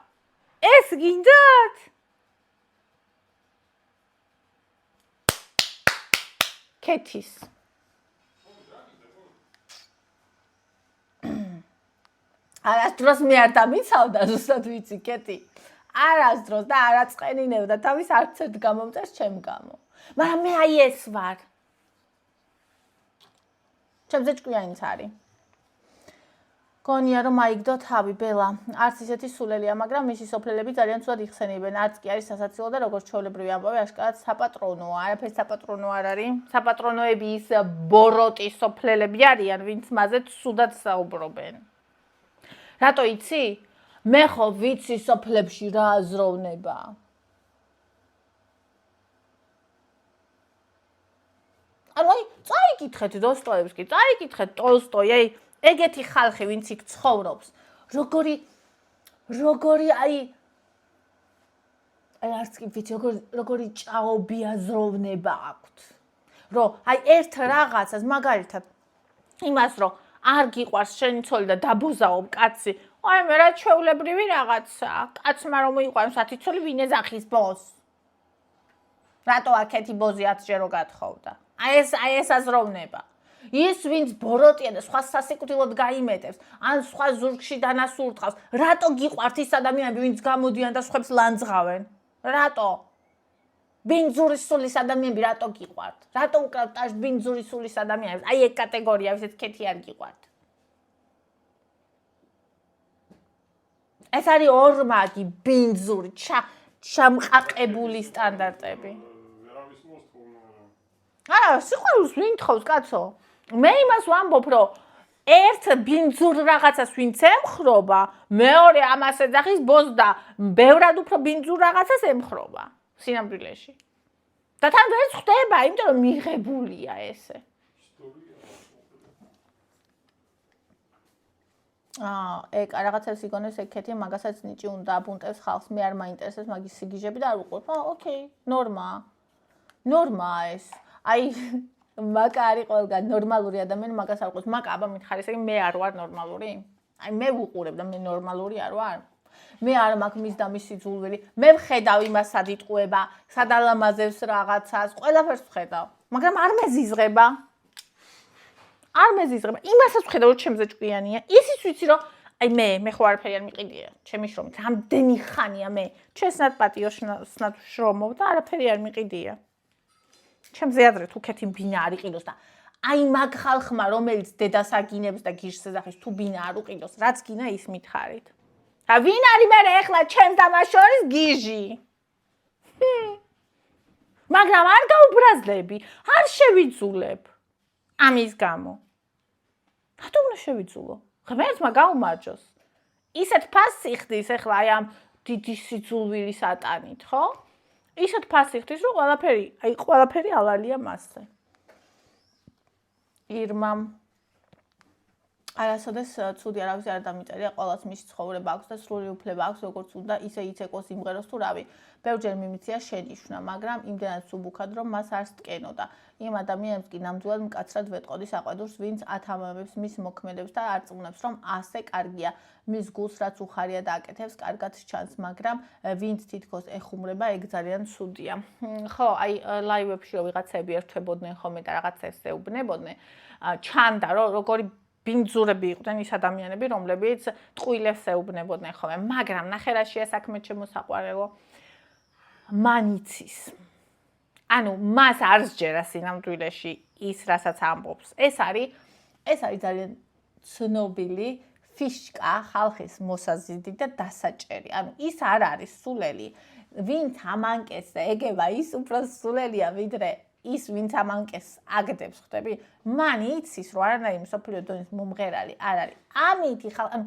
Speaker 1: ეს გინდათ? ქეთის არასდროს მე არ დამიცავდა ზუსტად ვიცი კეთი. არასდროს და არაწყენინებდა თავის არც ერთ გამომწეს ჩემ გამო. მაგრამ მე აი ეს ვარ. ჩემზე ჭკვიანიც არის. გონია რომ აიგდო თავი ბელა. არც ისეთი სულელია, მაგრამ მისი სოფლელები ძალიან ცუდად იხსენებენ. არც კი არის სასაცილო და როგორც ჩვეულებრივი ამბავი ашკარად საპატრონოა. არაფერი საპატრონო არ არის. საპატრონოები ის ბოროტი სოფლელები არიან, ვინც მასზე ცუდად საუბრობენ. რატო იცი? მე ხო ვიცი სოფლებში რა აზროვნება. ანუ აი, წაიკითხეთ დოსტოევსკი, წაიკითხეთ ტოლსტოი, აი, ეგეთი ხალხი, ვინც იქ ცხოვრობს. როგორი აი არც კი ვიცი, როგორი ჭაობი აზროვნება აქვთ. რომ აი ერთ რაღაცას მაგალითად იმას რომ არ გიყვარს შენი ცოლი და დაბოზაობ კაცი. აი მე რა ჩვეულებრივი რაღაცა. კაცმა რომ მოიყვანს 10 ცოლი ვინ ეძახის ბოს. რატო აქეთი ბოზი 10 ჯერ რო გათხოვდა. აი ეს აზროვნება. ის ვინც ბოროტია და სხვა სასიკვდილოდ გაიმეტებს, ან სხვა ზურგში დანასურტყავს, რატო გიყვართ ის ადამიანები, ვინც გამოდიან და სხვებს ლანძღავენ? რატო? ბინძურის სულის ადამიანები რატო გიყვართ? რატო უკრავთ ტაშ ბინძურის სულის ადამიანებს? აი ეგ კატეგორია, ვისაც ქეთი არ გიყვართ. ეს არის ორმაგი ბინძური, ჩამყაყებული სტანდარტები. არა, სიყვარულს ვინ თხოვს, კაცო? მე იმას ვამბობ, რომ ერთ ბინძურ რაღაცას ვინც ემხრობა, მეორე ამას ეძახის ბოს და ბევრად უფრო ბინძურ რაღაცას ემხრობა სინამდვილეში. და თან ვერც ხდება, იმიტომ რომ მიღებულია ესე. ეგ რაღაცას იგონებს ეგ ქეთი, მაგასაც ნიჭი უნდა აბუნტებს ხალხს, მე არ მაინტერესებს მაგის სიგიჟები და არ უყურებ. ოკეი, ნორმაა. ნორმაა ეს. აი მაკა არის ყველგან ნორმალური ადამიანი მაგას არ უყურებს. მაკა აბა მითხარ, ესე იგი მე არ ვარ ნორმალური? აი მე ვუყურებ და მე ნორმალური არ ვარ? მე არ მაქვს მის და მისი ძულველი. მე ვხედავ იმას სად იტყუება, სად ალამაზებს რაღაცას, ყველაფერს ვხედავ. მაგრამ არ მეზიზღება. არ მეზიზღება. იმასაც ვხედავ, რომ ჩემზე ჭკვიანია. ისიც ვიცი, რომ აი მე ხო არაფერი არ მიყიდია, ჩემი შრომით. რამდენი ხანია მე ჩვენსნად პატიოსნად შრომობ და არაფერი არ მიყიდია. ჩემზე ადრე თუ ქეთი ბინა არ იყიდოს და აი მაგ ხალხმა, რომელიც დედას აგინებს და გიჟს ეძახის, თუ ბინა არ უყიდოს, რაც გინა ის მითხარით. და ვინ არის მე ახლა ჩემს და მას შორის გიჟი? მაგრამ არ გაუბრაზდები, არ შევიძულებ. ამის გამო. რატომ უნდა შევიძულო? ღმერთმა გაუმარჯოს. ისეთ ფასს იხდის ახლა აი ამ დიდი სიძულვილი სატანით, ხო? ისეთ ფასს იხდის, რომ ყველაფერი ალალია მასზე. ირმამ არასოდეს ცუდი არავის არ დამიწერია, ყოველს მისი ცხოვრება აქვს და სრული უფლება აქვს, როგორც უნდა ისე იცეკოს იმღეროს თუ რავი. ბევრჯერ მიმიცია შენიშვნა, მაგრამ იმდენად სუბუქად, რომ მას არ სტკენოდა. იმ ადამიანებს კი ნამდვილად მკაცრად ვეტყოდი საყვედურს, ვინც ათამამებს მის მოქმედებს და არწმუნებს, რომ ასე კარგია. მის გულს რაც უხარია და აკეთებს, კარგად ჩანს, მაგრამ ვინც თითქოს ეხუმრება, ეგ ძალიან ცუდია. ხო, აი ლაივებში რო ვიღაცები ერთვებოდნენ ხოლმე და რაღაცებს ეუბნებოდნენ, ჩანდა, რომ როგორი ბინძურები იყვნენ ის ადამიანები, რომლებიც ტყუილებს ეუბნებოდნენ ხოლმე, მაგრამ ნახერაშია საქმე შემოსაყვარელო. მანიცის. ანუ მას არ სჯერა სინამდვილეში ის, რასაც ამბობს. ეს არის ძალიან ცნობილი ფიშკა ხალხის მოსაზიდი და დასაჭერი. ანუ ის არ არის სულელი, ვინც ამანკეს ეგება, ის უფრო სულელია ვიდრე ის ვინც ამ ანკეს აგდებს, ხვდები? მან იცის, რომ არანაირი მსოფლიო დონის მომღერალი არ არის. ამითი ანუ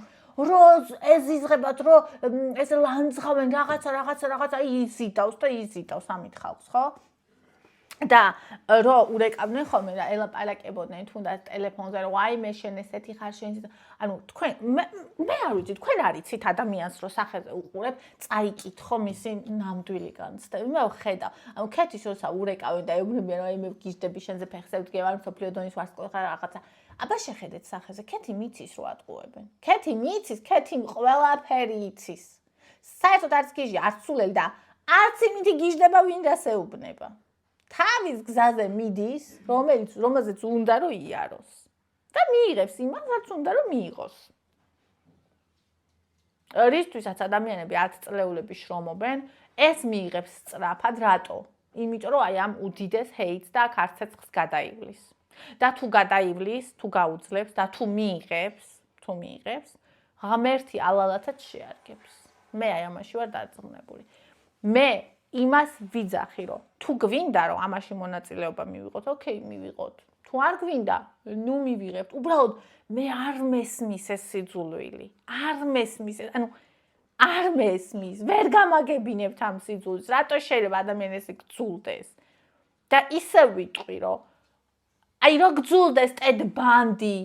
Speaker 1: ეზიზღებათ, რომ ეს ლანძღავენ რაღაცა იზიდავს და იზიდავს ამით ხალხს, ხო? და რო ურეკავდნენ ხოლმე და ელაპარაკებოდნენ თუნდაც ტელეფონზე რომ აი მე შენ ესეთი ხარ შენ ანუ თქვენ მე არ ვიცი თქვენ არიცით ადამიანს რო სახეზე უყურებ წაიკითხო მისი ნამდვილი განცდები მე ვხედავ ანუ ქეთის როცა урეკავენ და ეუბნებიან რომ აი მე გიждები შენზე ფეხზე ვდგევარ მსოფლიო დონის ვარსკვლავი ხარ რაღაცა აბა შეხედეთ სახეზე ქეთი მიცის რო ატყუებენ ქეთი მიცის ქეთი ყველაფერი იცის საერთოდ არც გიჟი არც სულელი და არც იმითი გიждება ვინ დასეუბნება თავის გზაზე მიდის, რომელზეც უნდა რომ იაროს. და მიიღებს იმას, რაც უნდა რომ მიიღოს. რისთვისაც ადამიანები 10 წლეულები შრომობენ, ეს მიიღებს სწრაფად, რატო? იმიტომ რომ აი ამ უდიდეს ჰეიტს და ქარცეცხლს გადაივლის. და თუ გადაივლის, თუ გაუძლებს და თუ მიიღებს, ღამერთი ალალათაც შეარგებს. მე აი ამაში ვარ დარწმუნებული. მე იმას ვიძახი რომ თუ გვინდა რომ ამაში მონაწილეობა მივიღოთ, ოკეი, მივიღოთ. თუ არ გვინდა, ნუ მივიღებთ. უბრალოდ მე არ მესმის ეს სიძულვილი. არ მესმის, ანუ არ მესმის. ვერ გამაგებინებთ ამ სიძულვილს. რატო შეიძლება ადამიანი ესე გძულდეს? და ისე ვიტყვი რომ აი რო გძულდეს ტედ ბანდი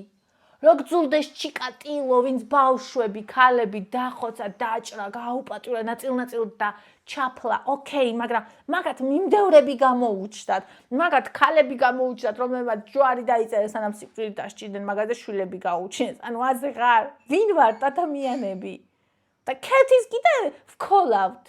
Speaker 1: რო გძულდეს ჩიკატილო, ვინც ბავშვები, ქალები დახოცა, დაჭრა, გააუპატურა ნაწილ-ნაწილ და ჩაფლა. ოკეი, მაგრამ მაგათ მიმდევრები გამოუჩნდათ. მაგათ ქალები გამოუჩნდათ, რომელმაც ჯვარი დაიწერეს, სანამ სიკვდილი დასჭირდნენ, მაგაზე შვილები გაუჩინეს. ანუ ასე ღარ. ვინ ვართ ადამიანები? და ქეთის კიდე ვქოლავთ.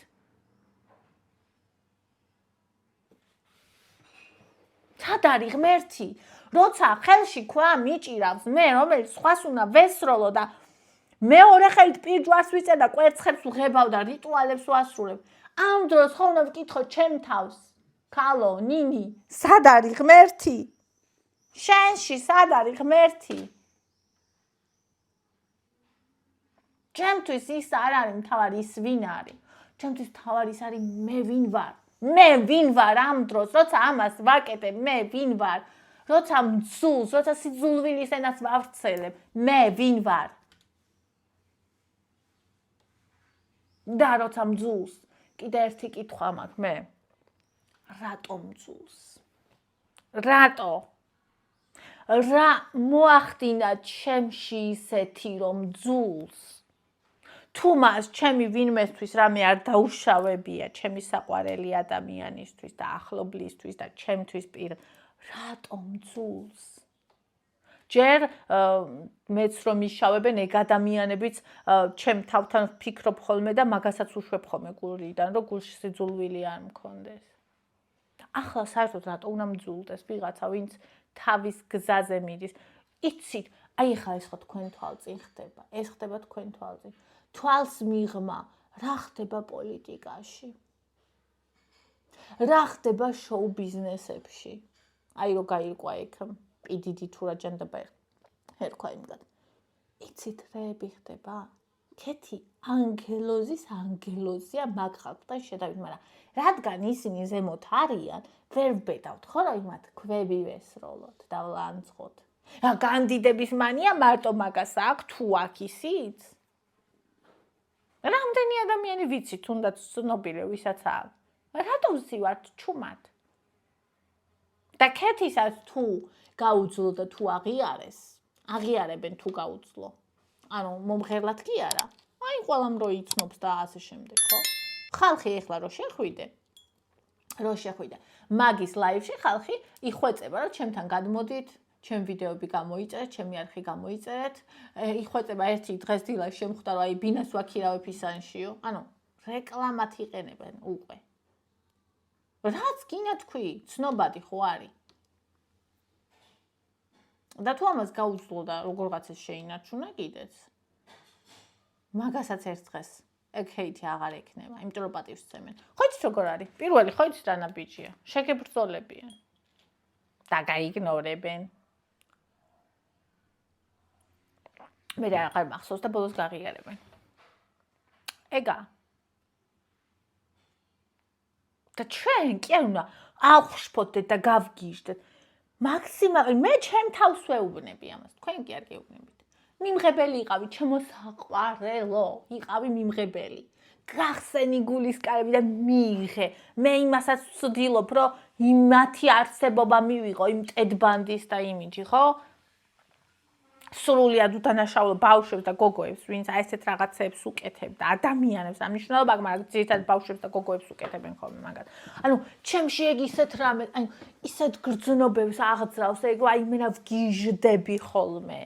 Speaker 1: სად არის ღმერთი? როცა ხელში ქვა მიჭირავს მე რომელიც სხვას უნდა ვესროლო და მეორე ხელით პირჯვარს ვიწერ და კვერცხებს ვღებავ და რიტუალებს ვასრულებ ამ დროს ხო უნდა ვკითხო ჩემ თავს ქალო ნინი სად არის ღმერთი შენში სად არის ღმერთი ჩემთვის ის არ არის მთავარი ის ვინ არის ჩემთვის მთავარი ის არის მე ვინ ვარ ამ დროს როცა ამას ვაკეთებ მე ვინ ვარ როცა მძულს, როცა სიძულვილის ენას ვავრცელებ, მე ვინ ვარ? და როცა მძულს, კიდე ერთი კითხვა მაქვს მე. რატო მძულს? რატო? რა მოახდინა ჩემში ისეთი რომ მძულს? თუ მას ჩემი ვინმესთვის რამე არ დაუშავებია, ჩემი საყვარელი ადამიანისთვის და ახლობლისთვის და ჩემთვის რატომ მძულს? ჯერ მეც რომ მიშავებენ ეგ ადამიანებიც ჩემ თავთან ვფიქრობ ხოლმე და მაგასაც უშვებ ხოლმე გულიდან, რომ გულში სიძულვილი არ მქონდეს. ახლა საერთოდ რატო უნდა მძულდეს ვიღაცა, ვინც თავის გზაზე მიდის? იცით, აი ახლა ეს ხო თქვენ თვალწინ ხდება. ეს ხდება თქვენ თვალწინ. თვალს მიღმა, რა ხდება პოლიტიკაში? რა ხდება შოუ ბიზნესებში? აი რო გაირკვა იქ პიდიდი თუ რა ჯანდაბა ერქვა იმგან. იცით რეები ხდება? ქეთი ანგელოზია მაგ ხალხთან შედავით, მაგრამ რადგან ისინი ზემოთ არიან, ვერ ვბედავთ ხო რა იმათ ქვები ვესროლოთ და ვლანძღოთ. რა კანდიდების მანია მარტო მაგას აქვს თუ აქ ისიც? რამდენი ადამიანი ვიცით, თუნდაც ცნობილი ვისაც აქვს. რატო ვზივართ ჩუმად? და ქეთისაც თუ გაუძლო და თუ აღიარებენ თუ გაუძლო. ანუ მომღერლად კი არა. აი ყველამ რო იცნობს და ასე შემდეგ, ხო? ხალხი ეხლა რო შეხვიდე. მაგის ლაივში ხალხი იხვეწება, რომ ჩემთან გადმოდით, ჩემ ვიდეოები გამოიწერეთ, ჩემი არხი გამოიწერეთ. იხვეწება ერთი დღეს დილას შემხვდა, რომ აი ბინას ვაქირავებ ისანშიო. ანუ რეკლამად იყენებენ უკვე. რაც გინდა თქვი, ცნობადი ხო არის. და თუ ამას გაუძლო და როგორღაცას შეინარჩუნა კიდეც. მაგასაც ერთ დღეს ეგ ჰეითი აღარ ექნება, იმიტომ რომ პატივს სცემენ. ხო იცით როგორ არის? პირველი ხო იცით რანა ბიჭია? შეგებრძოლებიან. და გაიგნორებენ. მე რა აღარ მახსოვს და ბოლოს გაღიარებენ. ეგა. და ჩვენ კი არ უნდა აღვშფოთდეთ და გავგიჟდეთ. მაქსიმალურად მე ჩემ თავს ვეუბნები ამას. თქვენ კი არ გეუბნებით. მიმღებელი იყავი, ჩემო საყვარელო, იყავი მიმღებელი. გახსენი გულის კარები და მიიღე. მე იმასაც ვცდილობ, რომ იმათი არსებობა მივიღო, იმ ტედბანდის და იმიჯი, ხო? სრულიად უდანაშაულო ბავშვებს და გოგოებს, ვინც ესეთ რაღაცებს უკეთებ და ადამიანებს ამ მნიშვნელობა, მაგრამ ძირითადად ბავშვებს და გოგოებს უკეთებენ ხოლმე მაგათ. ანუ ჩემში ეგ ისეთ რამე, ანუ ისეთ გრძნობებს აღძრავს, ეგ აი მენა ვგიჟდები ხოლმე.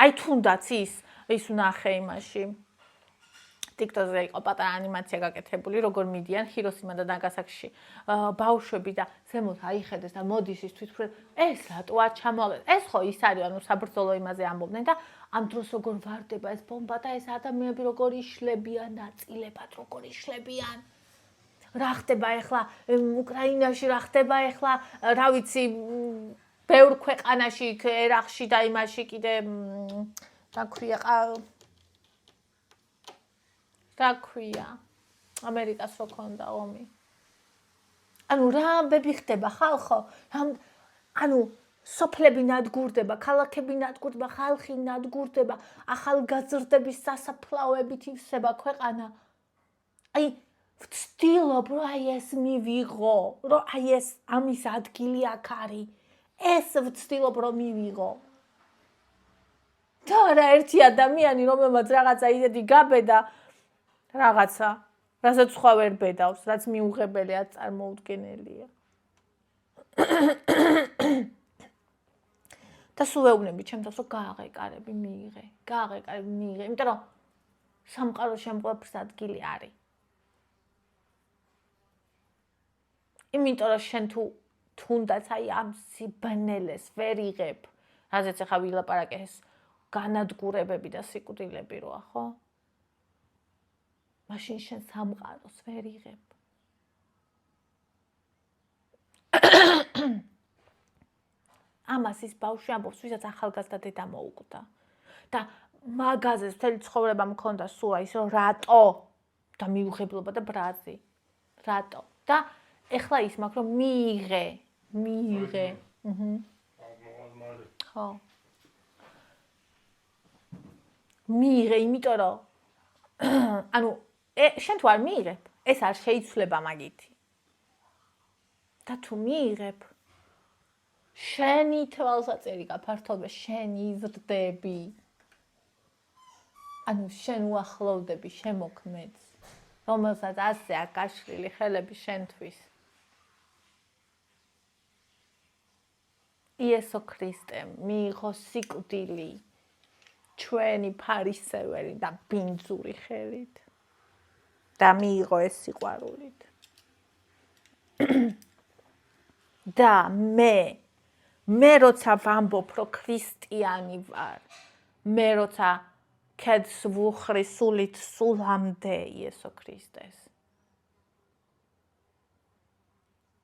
Speaker 1: აი თუნდაც ის ვნახე იმაში. TikTok-ზე იყო პატარა ანიმაცია გაკეთებული, როგორ მიდიან ჰიროსიმა და ნაგასაკიში ბავშვები და ზემოთ აიხედეს და მოდის ის თვითმფრენ ეს რატო არ ჩამოაგდეს? ეს ხო ის არის, ანუ საბრძოლო იმაზე ამბობდნენ და ამ დროს როგორ ვარდება ეს ბომბა და ეს ადამიანები როგორ იშლებიან ნაწილებად, როგორ იშლებიან. რა ხდება ახლა უკრაინაში, რა ხდება ახლა, რა ვიცი, ბევრ ქვეყანაში, ერაყში და იმაში კიდე რა ქვია ამერიკას რო ქონდა ომი. ანუ რა ამბები ხდება ხალხო? ანუ სოფლები ნადგურდება, ქალაქები ნადგურდება, ხალხი ნადგურდება, ახალგაზრდების სასაფლაოებით ივსება ქვეყანა. აი ვცდილობ რომ აი ეს მივიღო, რომ აი ეს ამის ადგილი აქ არის. ეს ვცდილობ რომ მივიღო. და რა ერთი ადამიანი რომელმაც რაღაცა ისეთი გაბედა რაღაცა, რასაც სხვა ვერ ბედავს, რაც მიუღებელია, წარმოუდგენელია. და სულ ვეუბნები ჩემთავს, რომ გააღეკარები, მიიღე, იმიტომ რომ სამყაროში ამ ყველაფერს ადგილი არის. იმიტომ რომ შენ თუნდაც აი ამ სიბნელეს ვერ იღებ, რაზეც ახლა ვილაპარაკე ეს განადგურებები და სიკვდილები როა, ხო? მაშინ შენ სამყაროს ვერ იღებ. ამას ის ბავშვი ამბობს, ვისაც ახალგაზრდა დედა მოუკვდა. და მაღაზეს მთელი ცხოვრება მქონდა სულა ის რომ რატო და მიუღებლობა და ბრაზი. რატო? და ეხლა ის მაქვს რომ მიიღე. ხო. მიიღე, იმიტომ რომ ანუ შენ თუ არ მიიღებ, ეს არ შეიცვლება მაგითი. და თუ მიიღებ, შენი თვალსაწერი გაფართოვდება, შენ იზრდები. ანუ შენ უახლოვდები შემოქმედს, რომელსაც ასე აქვს გაშლილი ხელები შენთვის. იესო ქრისტემ მიიღო სიკვდილი ჩვენი ფარისევერი და ბინძური ხელით და მიიღო ეს სიყვარულით. და მე როცა ვამბობ რომ ქრისტიანი ვარ, მე როცა ქედს ვუხრი სულით სულამდე იესო ქრისტეს.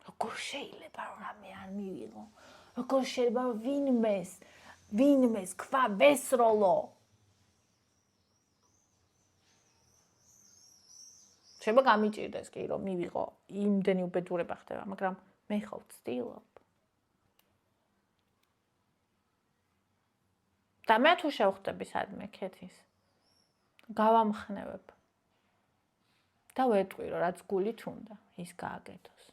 Speaker 1: როგორ შეიძლება რომ რამე არ მივიღო? როგორ შეიძლება რომ ვინმეს ქვა ვესროლო? შეიძლება გამიჭირდეს კი რომ მივიღო, იმდენი უბედურება ხდება, მაგრამ მე ხო ვცდილობ. და მე თუ შევხვდები სადმე ქეთის, გავამხნევებ და ვეტყვი რომ რაც გულით უნდა, ის გააკეთოს.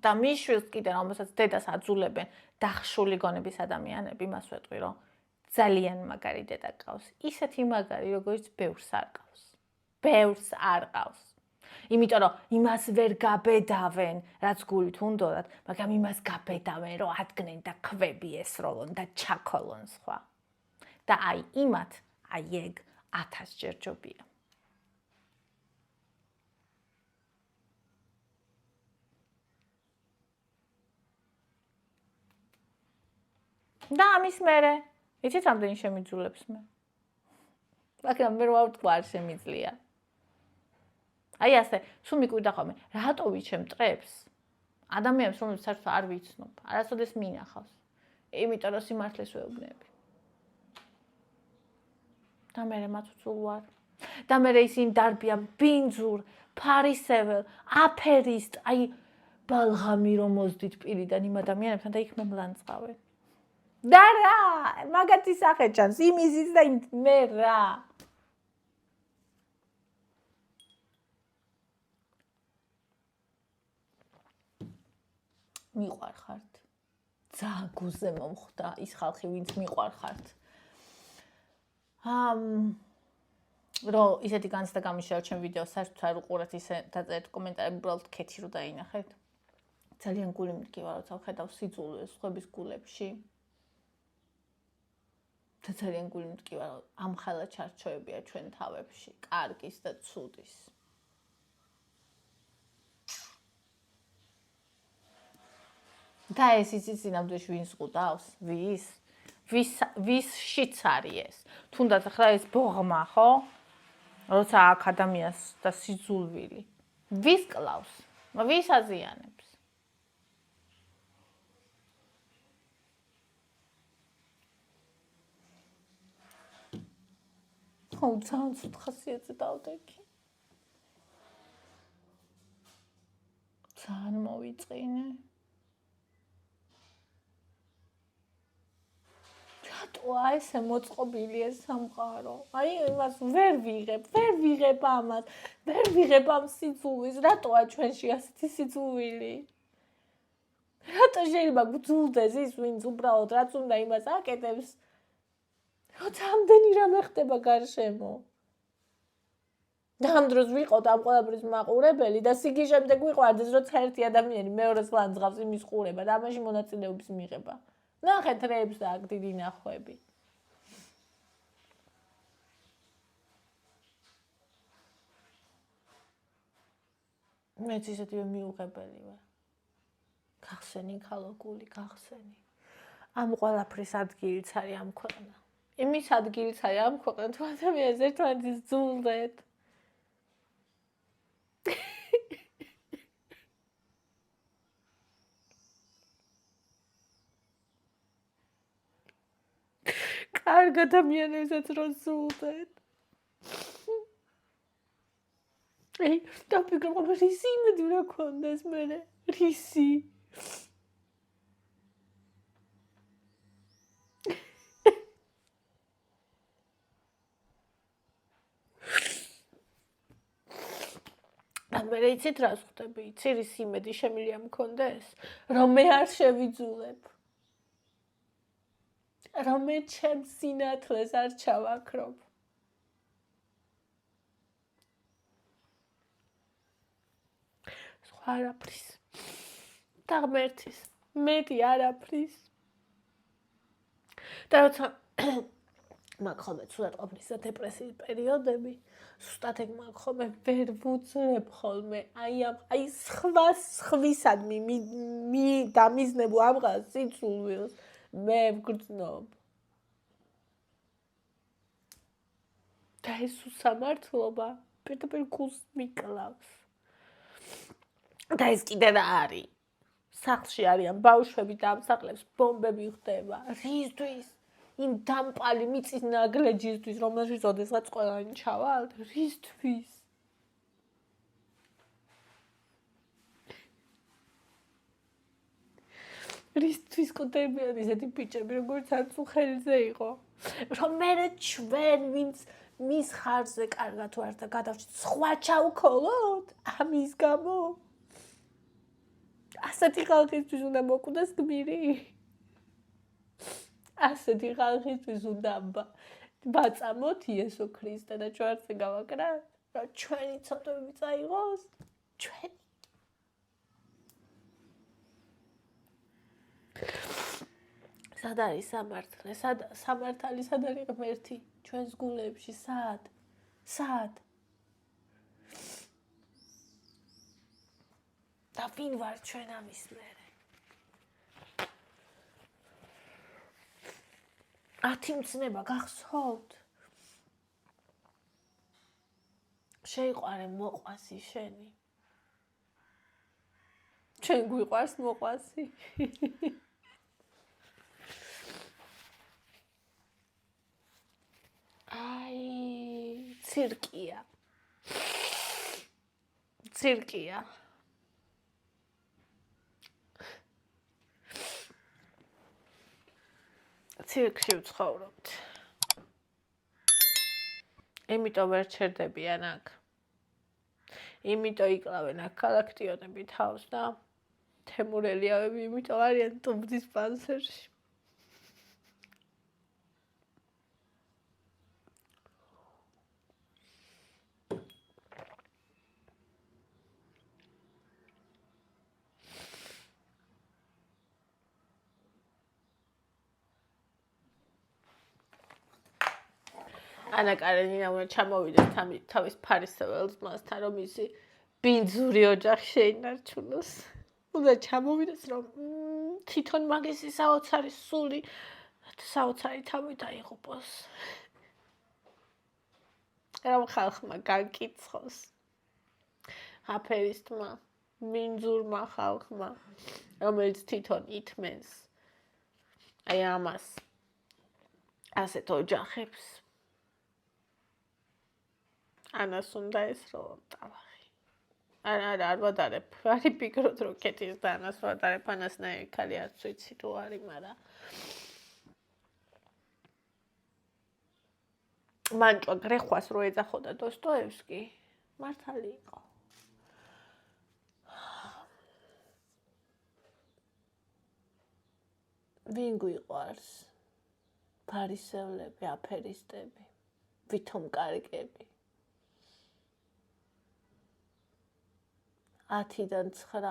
Speaker 1: და მიშვილს კიდე რომელსაც დედას აძულებენ დახშული გონების ადამიანები, მას ვეტყვი რომ ძალიან მაგარი დედა გყავს, ისეთი მაგარი როგორც ბევრს არ ყავს. ბევრს არ ყავს. იმიტომ რომ იმას ვერ გაბედავენ, რაც გულით უნდათ, მაგრამ იმას გაბედავენ, რომ ადგნენ და ქვები ესროლონ და ჩაქოლონ სხვა. და აი იმათ, აი ეგ 1000 ჯერ ჯობია. და ამის მერე, იცით რამდენი შემიძულებს მე? მაგრამ მე რა ვთქვა არ შემიძლია. აი ასე, სულ მიკვირდა ხოლმე, რატო ვიჩემ მტრებს? ადამიანებს რომლებიც საერთოდ არ ვიცნობ, არასოდეს მინახავს. იმიტომ რომ სიმართლეს ვეუბნები. და მე მათ ვწულ ვარ. და მე ისინი დარბიან ბინძურ, ფარისეվել, აფერისტ, აი ბალღამი რომ მოздით პირიდან იმ ადამიანებთან და იქ მე მლანწყავენ. და რა, მაგათი სახე ჩანს, იმისიც და მე რა. მიყვარხართ. ძალიან გულზე მომხვდა ის ხალხი, ვინც მიყვარხართ. რომ ისეთი განცდა გამიშალოთ ჩემ ვიდეოს, საერთოდ არ უყურეთ ისე დაწერეთ კომენტარები, უბრალოდ კეთი რომ დაინახეთ. ძალიან გული მტკივა, როცა ვხედავ სიძულვეს სხვების გულებში. და ძალიან გული მტკივა, რომ ამხელა ჩარჩოებია ჩვენ თავებში, კარგის და ცუდის. და ეს იცით სინამდვილეში ვინს ყუდავს? ვის შიც არის ეს? თუნდაც ახლა ეს ბოღმა, ხო? როცა აქ ადამიანს და სიძულვილი. ვის კლავს? ვის აზიანებს? ხო, ძალიან ცუდ ხასიათზე დავდექი. ძალიან მოვიწყინე. აი ესე მოწყობილი ეს სამყარო. აი იმას ვერ ვიღებ ამას. ვერ ვიღებ ამ სიძულვის. რატოა ჩვენში ასეთი სიძულვილი? რატო შეიძლება გძულდეს ის ვინც უბრალოდ რაც უნდა იმას აკეთებს? როცა ამდენი რამე ხდება გარშემო. და ამ დროს ვიყოთ ამ ყველაფრის მაყურებელი და სიგი შემდეგ ვიყვარდეს როცა ერთი ადამიანი მეორეს ლანძღავს იმის ყურება და ამაში მონაწილეობის მიღება. ნახეთ რეებს და აქ დიდი ნახვები. მეც ისეთივე მიუღებელი ვარ. გახსენი ქალოგული, გახსენი. ამ ყველაფრის ადგილიც არის ამ ქვეყნა. იმის ადგილიც არის ამ ქვეყნა, თუ ადამიანს ერთმანეთის ძულდეთ. კარგ ადამიანებსაც რომ ზულდეთ. აი, დავფიქრობ, რომ რისი იმედი უნდა გქონდეს მერე? რისი? და მერე იცით რას ხვდები? იცი რის იმედი შემიძლია მქონდეს? რომ მე არ შევიძულებ. რომ მე ჩემს სინათლეს არ ჩავაქრობ. სხვა არაფრის. და ღმერთის. მეტი არაფრის. და როცა მაქვს ხოლმე ცუდად ყოფნის და დეპრესიის პერიოდები, ზუსტად ეგ მაქვს ხოლმე ვერ ვუძლებ ხოლმე. აი სხვისადმი დამიზნებო ამღას სიძულვილს. მე ვგრძნობ. და ეს უსამართლობა პირდაპირ გულს მიკლავს. და ეს კიდე რა არის? სახლში არიან ბავშვები და ამ სახლებს ბომბები ხდება. რისთვის? იმ დამპალი მიწის ნაგლეჯისთვის, რომელშიც ოდესღაც ყველანი ჩავალთ? რისთვის? რისთვის კოდებიან ისეთი ბიჭები, როგორც აცუ ხელზე იყო? რომ მერე ჩვენ ვინც მის ხარზე კარგად ვარ და გადავჭით სხვა ჩავქოლოთ? ამის გამო? ასეთი ხალხისთვის უნდა მოკვდეს გმირი? ასეთი ხალხისთვის უნდა ვაწამოთ იესო ქრისტე და ჩვენზე გავაკრათ? რომ ჩვენი ცოდვები წაიღოს? ჩვენი სად არის სამართლე? სამართალი სად არის ღმერთი? ჩვენს გულებში სად? სად? და ვინ ვარ ჩვენ ამის მერე? 10 მცნება გახსოვთ? შეიყვარე მოყვასი შენი. ჩვენ გვიყვარს მოყვასი. აი, ცირკია. ცირკია. ცირკში ვცხოვრობთ. იმიტომ ვერ ჩერდებიან აქ. იმიტომ იკლავენ აქ გალაქტიონები თავს და თემურელიავები იმიტომ არიან ტუბძის პანსერში. ანა კარენინა უნდა ჩამოვიდეს თავის ფარისეულ ძმასთან, რომ ისი ბინძური ოჯახი შეინარჩუნოს. უნდა ჩამოვიდეს, რომ თვითონ მაგისი საოცარი სული, საოცარი თავი დაიღუპოს. რომ ხალხმა გაკიცხოს. აფერისტმა, ბინძურმა ხალხმა, რომელიც თვითონ ითმენს აი ამას, ასეთ ოჯახებს. ანას უნდა ესროლო ტალახი. არა, არ ვადარებ. არ იფიქროთ, რომ კეთის და ანას ვადარებ, ანასნაირი ქალი არც ვიცი თუ არის, მაგრამ მანჭვა გრეხვას რო ეძახოდა დოსტოევსკი, მართალი იყო. ვინ გვიყვარს? ფარისევლები, აფერისტები, ვითომ კარგები. 10-დან 9,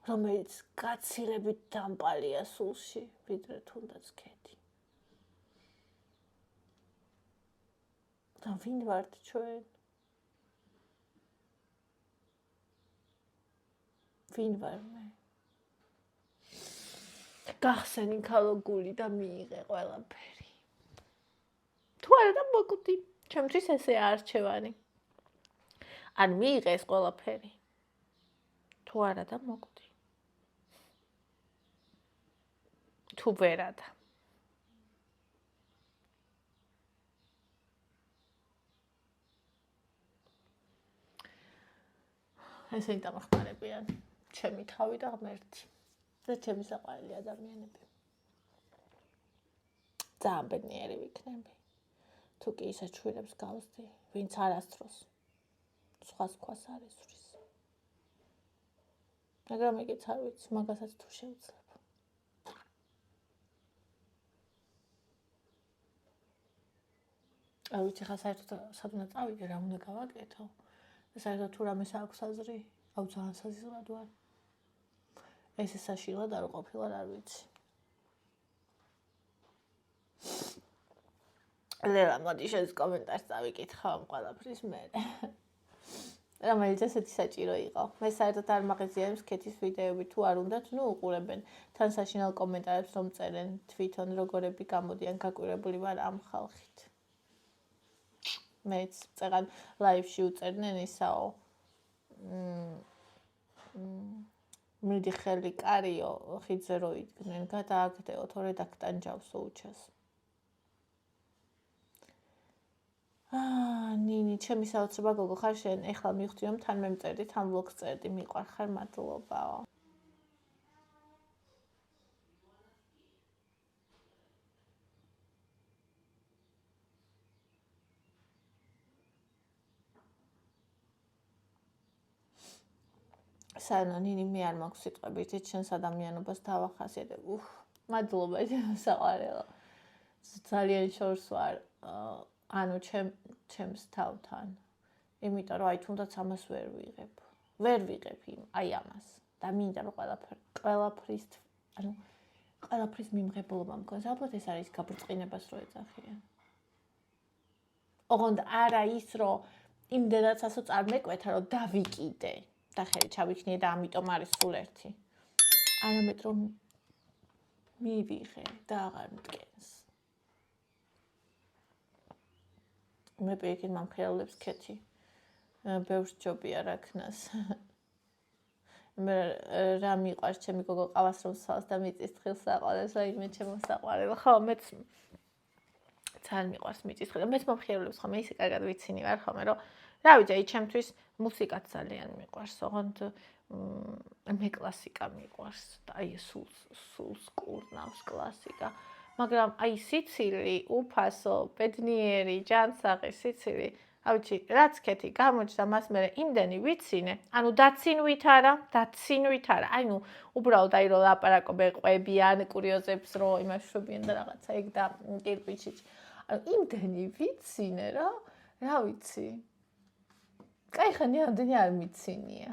Speaker 1: რომელიც გაცილებით დამპალია სულში, ვიდრე თუნდაც ქეთი. და ვინ ვართ ჩვენ? ვინ ვარ მე? გახსენი ქალოგული და მიიღე ყველაფერი. თუ არა და მოკვდი, ჩემთვის ესე არჩევანი. ან მიიღეს ყველაფერი. თუ არა და მოკვდი. თუ ვერადა. ესენი დამახმარებიან ჩემი თავი და ღმერთი. და ჩემი საყვარელი ადამიანები. ძალიან ბედნიერი ვიქნები. თუ კი ისე ჩვენებს გავსდი, ვინც არასდროს სხვას ქვას არ ისვრის. მაგრამ ეგეც არ ვიცი, მაგასაც თუ შევძლებ. არ ვიცი, ხა საერთოდ სად უნდა წავიდე, რა უნდა გავაკეთო. და საერთოდ თუ რამეს აქვს აზრი, აუ ძალიან საზღვრად ვარ. ესე საშილად არ ყოფილა, არ ვიცი. ლელა, მოდი შენს კომენტარს წავიკითხავ ამ ყველაფრის მერე. რომელიც ესეთი საჭირო იყო. მე საერთოდ არ მაღიზიანებს ქეთის ვიდეოები თუ არ უნდათ, ნუ უყურებენ. თან საშინელ კომენტარებს რომ წერენ თვითონ როგორები გამოდიან, გაკვირებული ვარ ამ ხალხით. მეც წეგან ლაივში უწერდნენ ისაო. მიდი ხელი კარიო, ხიდზე რო იდგნენ, გადააგდეო, თორე დაგტანჯავსო უჩას. ნინი, ჩემი საოცრება გოგო ხარ შენ, ეხლა მივხვდი რომ თან მე მწერდი, თან ვლოგს წერდი, მიყვარ ხარ, მადლობაო. საერთოდ ნინი მე არ მაქვს სიტყვები, იცით შენს ადამიანობას დავახასიათებ. მადლობა საყვარელო. ძალიან შორს ვარ. ანუ ჩემს თავთან. იმიტომ რომ აი თუნდაც ამას ვერ ვიღებ. ვერ ვიღებ აი ამას. და მინდა რომ ყველაფრის მიმღებლობა მქონს. ალბათ ეს არის გაბრწყინებას რო ეძახიან. ოღონდ არა ის რომ იმდენად ასო წარმეკვეთა რომ დავიკიდე. და ხელი ჩავიქნიე და ამიტომ არის სულ ერთი. არამედ რომ მივიღე და აღარ მტკენს. მე პირიქით მომხიარებს ქეთი. ბევრს ჯობია რაქნას. მე რა მიყვარს ჩემი გოგო ყავას რომ სვავს და მიწის თხილს საყვალებს, რაიმე ჩემო საყვარელო. ხო, მეც ძალიან მიყვარს მიწისქვეშა და მეც მომხიარებლებს ხომ ისე კარგად ვიცინი ვარ ხომ რომ რა ვიცი აი ჩემთვის მუსიკაც ძალიან მიყვარს ოღონდ მე კლასიკა მიყვარს და აი სულს კურნავს კლასიკა მაგრამ აი სიცილი უფასო ბედნიერი ჯანსაღი სიცილი რა ვიცი რაც ქეთი გამოჩნდა მას მე იმდენი ვიცინე ანუ დაცინვით არა აი ნუ უბრალოდ აი რომ ლაპარაკობენ ყვებიან კურიოზებს რომ იმაშვებიან და რაღაცა ეგ და კირპიჩი ანუ იმდენი ვიცინე რა ვიცი კაი ხანი ამდენი არ მიცინია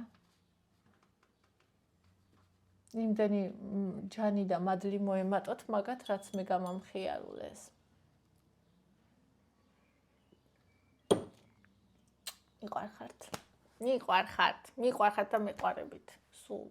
Speaker 1: იმდენი ჯანი და მადლი მოემატოთ მაგათ რაც მე გამამხიარულეს მიყვარხართ და მეყვარებით სულ